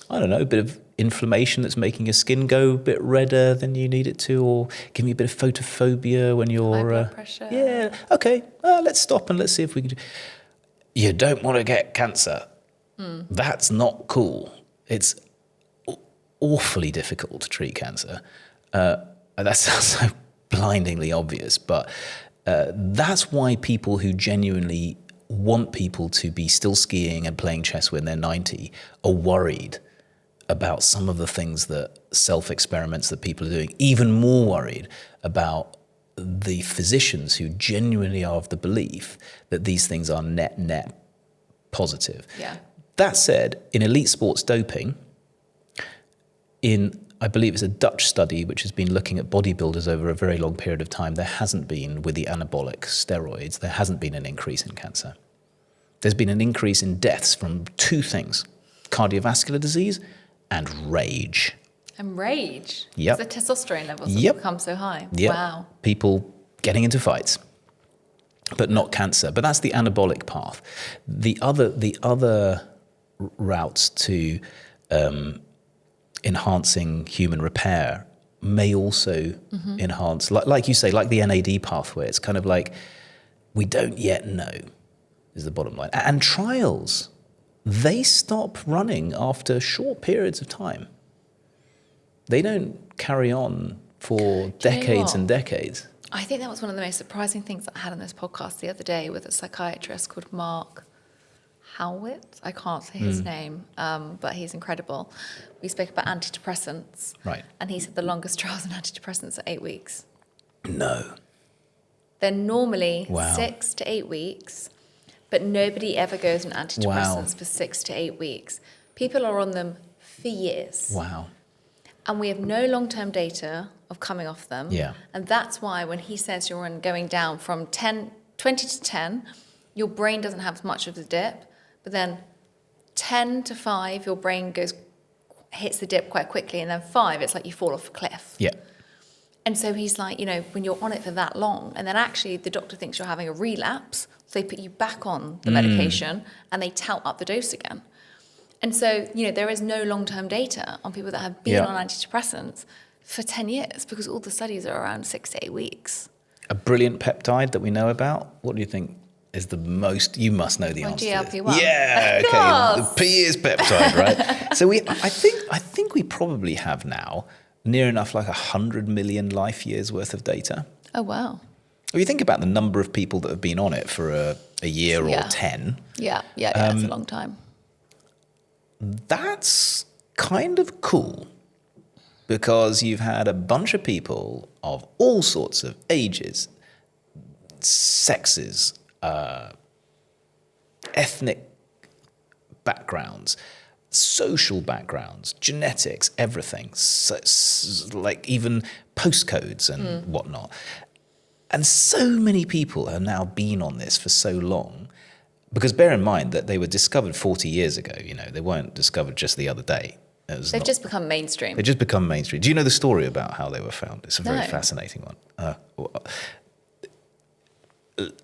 I don't know, a bit of inflammation that's making your skin go a bit redder than you need it to, or give you a bit of photophobia when you're... High blood pressure. Yeah, okay, let's stop and let's see if we can... You don't want to get cancer. That's not cool. It's awfully difficult to treat cancer. That sounds so blindingly obvious, but that's why people who genuinely want people to be still skiing and playing chess when they're 90 are worried about some of the things that self-experiments that people are doing, even more worried about the physicians who genuinely are of the belief that these things are net positive. Yeah. That said, in elite sports doping, I believe it's a Dutch study which has been looking at bodybuilders over a very long period of time, there hasn't been, with the anabolic steroids, there hasn't been an increase in cancer. There's been an increase in deaths from 2 things, cardiovascular disease and rage. And rage? Yep. The testosterone levels have become so high. Yep. Wow. People getting into fights, but not cancer. But that's the anabolic path. The other routes to enhancing human repair may also enhance, like you say, like the NAD pathway. It's kind of like, we don't yet know, is the bottom line. And trials, they stop running after short periods of time. They don't carry on for decades and decades. I think that was one of the most surprising things that I had on this podcast the other day with a psychiatrist called Mark Howitz. I can't say his name, but he's incredible. We spoke about antidepressants. Right. And he said the longest trials in antidepressants are 8 weeks. No. They're normally 6 to 8 weeks, but nobody ever goes on antidepressants for 6 to 8 weeks. People are on them for years. Wow. And we have no long-term data of coming off them. Yeah. And that's why when he says you're going down from 20 to 10, your brain doesn't have much of the dip, but then 10 to 5, your brain hits the dip quite quickly, and then 5, it's like you fall off a cliff. Yeah. And so he's like, when you're on it for that long, and then actually the doctor thinks you're having a relapse, so they put you back on the medication, and they tout up the dose again. And so, there is no long-term data on people that have been on antidepressants for 10 years, because all the studies are around 6 to 8 weeks. A brilliant peptide that we know about, what do you think is the most, you must know the Well, answer to this. GLP-1. Yeah, Of okay. The course. P is peptide, right? So I think we probably have now near enough like 100 million life years worth of data. Oh, wow. If you think about the number of people that have been on it for a year or 10, Yeah, it's a long time. that's kind of cool, because you've had a bunch of people of all sorts of ages, sexes, ethnic backgrounds, social backgrounds, genetics, everything, so, like even postcodes and whatnot. And so many people have now been on this for so long, because bear in mind that they were discovered 40 years ago. You know, they weren't discovered just the other day. They've just become mainstream. They just become mainstream. Do you know the story about how they were found? It's a very No. fascinating one.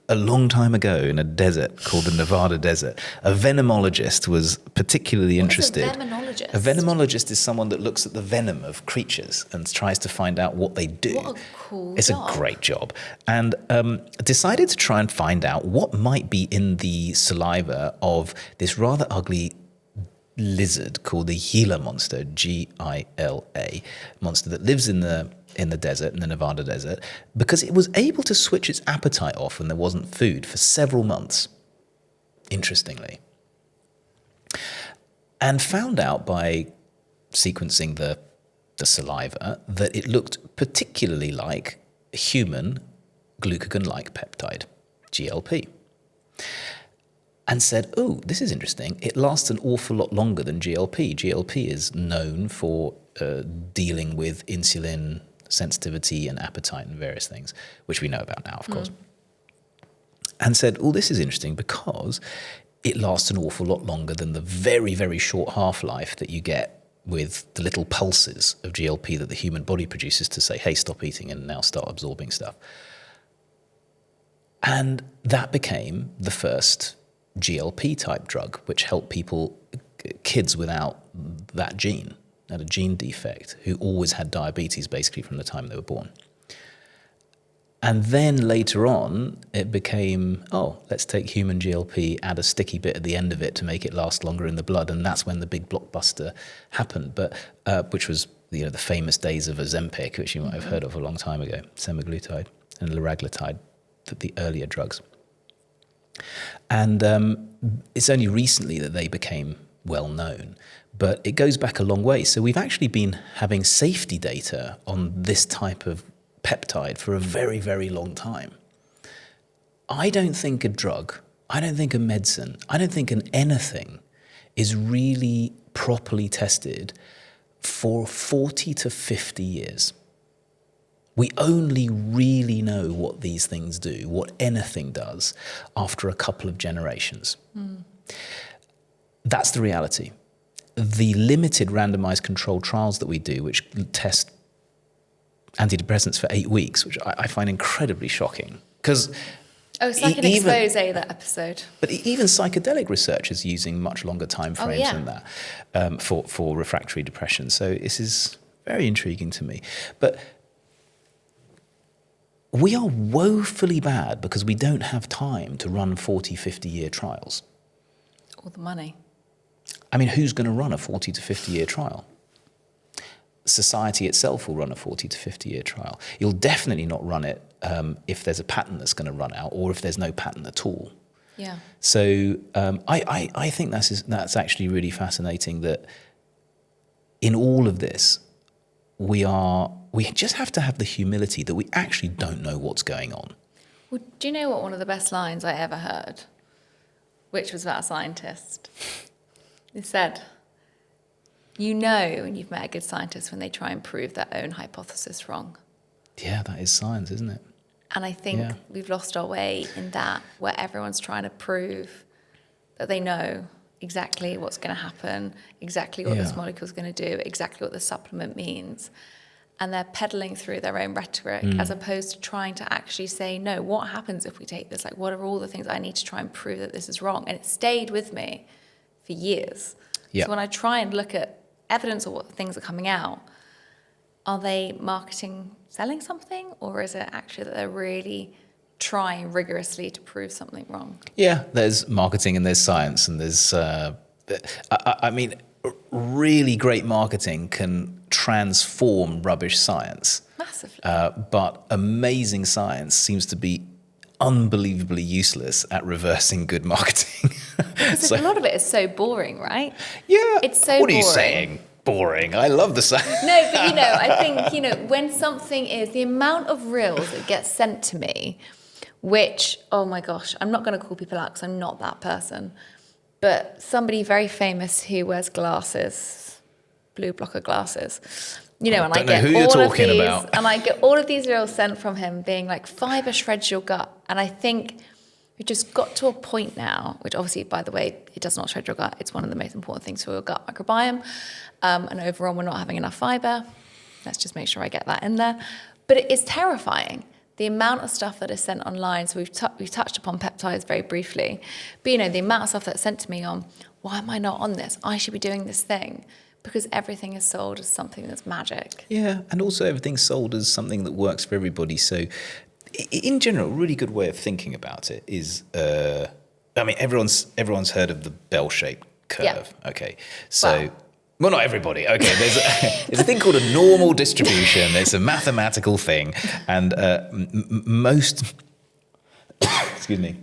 A long time ago in a desert called the Nevada desert, a venomologist was particularly interested. What is a venomologist? A venomologist is someone that looks at the venom of creatures and tries to find out what they do. What a cool It's job. a great job. And decided to try and find out what might be in the saliva of this rather ugly lizard called the Gila monster, Gila monster, that lives in the desert, in the Nevada desert, because it was able to switch its appetite off when there wasn't food for several months, interestingly. And found out by sequencing the saliva that it looked particularly like a human glucagon-like peptide, GLP. And said, oh, this is interesting. It lasts an awful lot longer than GLP. GLP is known for dealing with insulin sensitivity and appetite and various things, which we know about now, of course. And said, oh, this is interesting because it lasts an awful lot longer than the very, very short half-life that you get with the little pulses of GLP that the human body produces to say, hey, stop eating and now start absorbing stuff. And that became the first GLP type drug, which helped people, kids without that gene, had a gene defect, who always had diabetes basically from the time they were born. And then later on, it became, oh, let's take human GLP, add a sticky bit at the end of it to make it last longer in the blood. And that's when the big blockbuster happened, but which was the famous days of Ozempic, which you might have heard of a long time ago, semaglutide and liraglutide, the earlier drugs. And it's only recently that they became well known, but it goes back a long way. So we've actually been having safety data on this type of peptide for a very, very long time. I don't think a drug, I don't think a medicine, I don't think an anything is really properly tested for 40 to 50 years. We only really know what these things do, what anything does, after a couple of generations. That's the reality. The limited randomized controlled trials that we do, which test antidepressants for 8 weeks, which I find incredibly shocking. Because it's like an expose, that episode. But even psychedelic research is using much longer time frames than that for refractory depression. So this is very intriguing to me. But we are woefully bad because we don't have time to run 40, 50-year trials. Or the money. I mean, who's going to run a 40 to 50-year trial? Society itself will run a 40 to 50-year trial. You'll definitely not run it if there's a patent that's going to run out, or if there's no patent at all. Yeah. So I think that's actually really fascinating, that in all of this, we just have to have the humility that we actually don't know what's going on. Well, do you know what one of the best lines I ever heard, which was about a scientist? It said, you know when you've met a good scientist when they try and prove their own hypothesis wrong. Yeah, that is science, isn't it? And I think we've lost our way in that, where everyone's trying to prove that they know exactly what's going to happen, exactly what this molecule is going to do, exactly what the supplement means. And they're peddling through their own rhetoric as opposed to trying to actually say, no, what happens if we take this? Like, what are all the things I need to try and prove that this is wrong? And it stayed with me for years. Yeah. So when I try and look at evidence of what things are coming out, are they marketing, selling something? Or is it actually that they're really trying rigorously to prove something wrong. Yeah, there's marketing and there's science and there's, I mean, really great marketing can transform rubbish science. Massively. But amazing science seems to be unbelievably useless at reversing good marketing. Because a lot of it is so boring, right? Yeah. It's so What are you boring. saying? Boring. I love the science. No, but I think, when something is, the amount of reels that gets sent to me, which, oh my gosh, I'm not going to call people out because I'm not that person, but somebody very famous who wears glasses, blue blocker glasses, and I get all of these reels sent from him being like, fibre shreds your gut. And I think we just got to a point now, which obviously, by the way, it does not shred your gut. It's one of the most important things for your gut microbiome. And overall, we're not having enough fibre. Let's just make sure I get that in there. But it is terrifying, the amount of stuff that is sent online. So we've touched upon peptides very briefly. But, the amount of stuff that's sent to me on, why am I not on this? I should be doing this thing. Because everything is sold as something that's magic. Yeah, and also everything's sold as something that works for everybody. So in general, a really good way of thinking about it is, everyone's heard of the bell-shaped curve. Yeah. Okay, so... Well, not everybody. Okay, there's a thing called a normal distribution. It's a mathematical thing. And most... excuse me.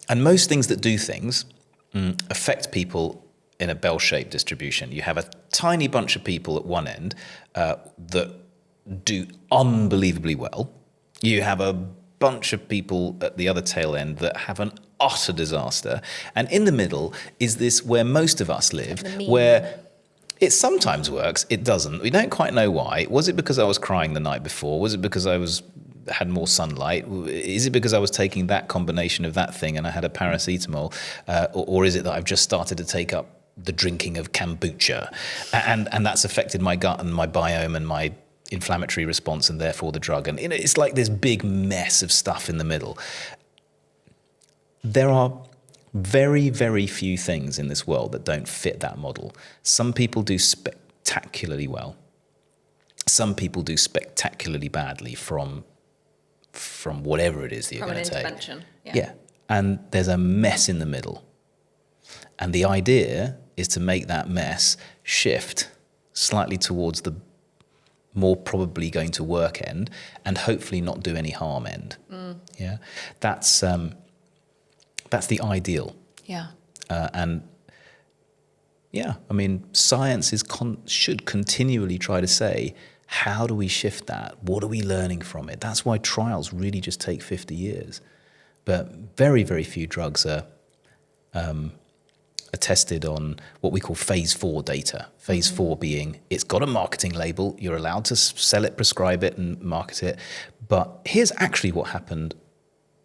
And most things that do things affect people in a bell-shaped distribution. You have a tiny bunch of people at one end that do unbelievably well. You have a bunch of people at the other tail end that have an utter disaster. And in the middle is this where most of us live, where it sometimes works, it doesn't. We don't quite know why. Was it because I was crying the night before? Was it because I had more sunlight? Is it because I was taking that combination of that thing and I had a paracetamol? Or is it that I've just started to take up the drinking of kombucha, and that's affected my gut and my biome and my inflammatory response, and therefore the drug. And it's like this big mess of stuff in the middle. There are very, very few things in this world that don't fit that model. Some people do spectacularly well. Some people do spectacularly badly from whatever it is that you're going to take. From an intervention. Yeah. And there's a mess in the middle. And the idea is to make that mess shift slightly towards the more probably going to work end and hopefully not do any harm end. Yeah, that's the ideal. Yeah. Science should continually try to say, how do we shift that? What are we learning from it? That's why trials really just take 50 years. But very, very few drugs are tested on what we call phase 4 data. Phase 4 being, it's got a marketing label, you're allowed to sell it, prescribe it and market it. But here's actually what happened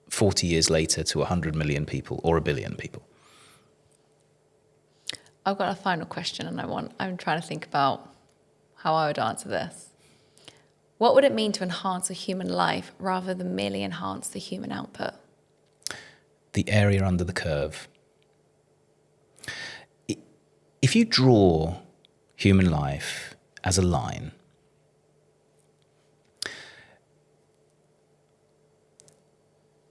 40 years later to 100 million people or 1 billion people. I've got a final question and I'm trying to think about how I would answer this. What would it mean to enhance a human life rather than merely enhance the human output? The area under the curve. If you draw human life as a line,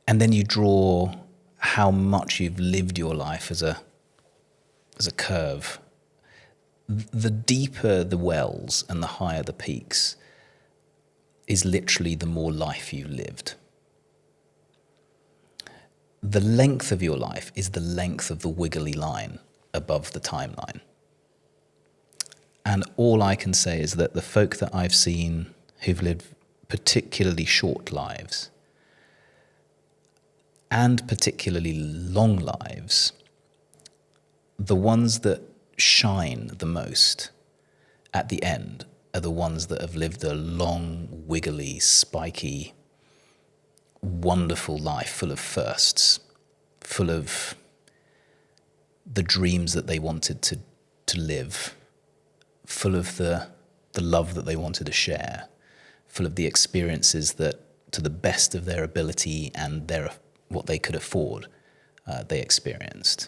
and then you draw how much you've lived your life as a curve, the deeper the wells and the higher the peaks is literally the more life you've lived. The length of your life is the length of the wiggly line above the timeline. And all I can say is that the folk that I've seen who've lived particularly short lives and particularly long lives, the ones that shine the most at the end are the ones that have lived a long, wiggly, spiky, wonderful life full of firsts, full of the dreams that they wanted to live, full of the love that they wanted to share, full of the experiences that, to the best of their ability and what they could afford, they experienced.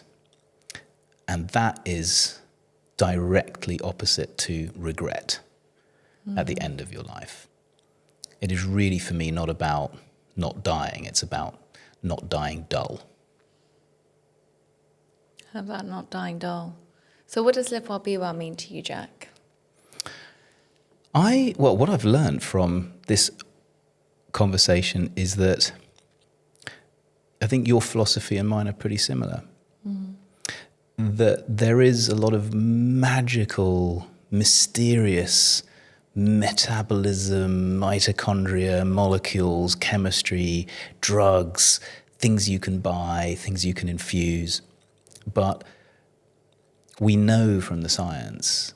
And that is directly opposite to regret at the end of your life. it is really for me not about not dying, it's about not dying dull. How about not dying dull? So what does live well, be well mean to you, Jack? Well, what I've learned from this conversation is that I think your philosophy and mine are pretty similar. That there is a lot of magical, mysterious metabolism, mitochondria, molecules, chemistry, drugs, things you can buy, things you can infuse. But we know from the science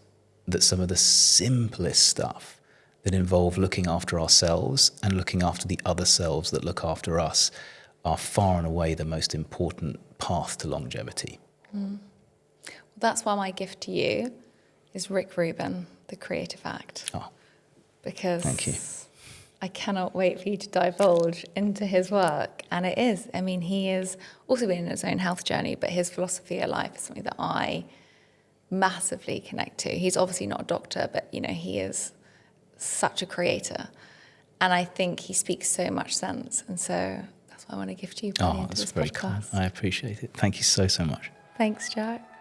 that some of the simplest stuff that involve looking after ourselves and looking after the other selves that look after us are far and away the most important path to longevity. That's why my gift to you is Rick Rubin, The Creative Act. Oh, because thank you. I cannot wait for you to divulge into his work. And it is, I mean, he has also been in his own health journey, but his philosophy of life is something that I massively connect to. He's obviously not a doctor, but, you know, he is such a creator. And I think he speaks so much sense. And so that's why I want to gift you. Oh, that's very kind. I appreciate it. Thank you so, so much. Thanks, Jack.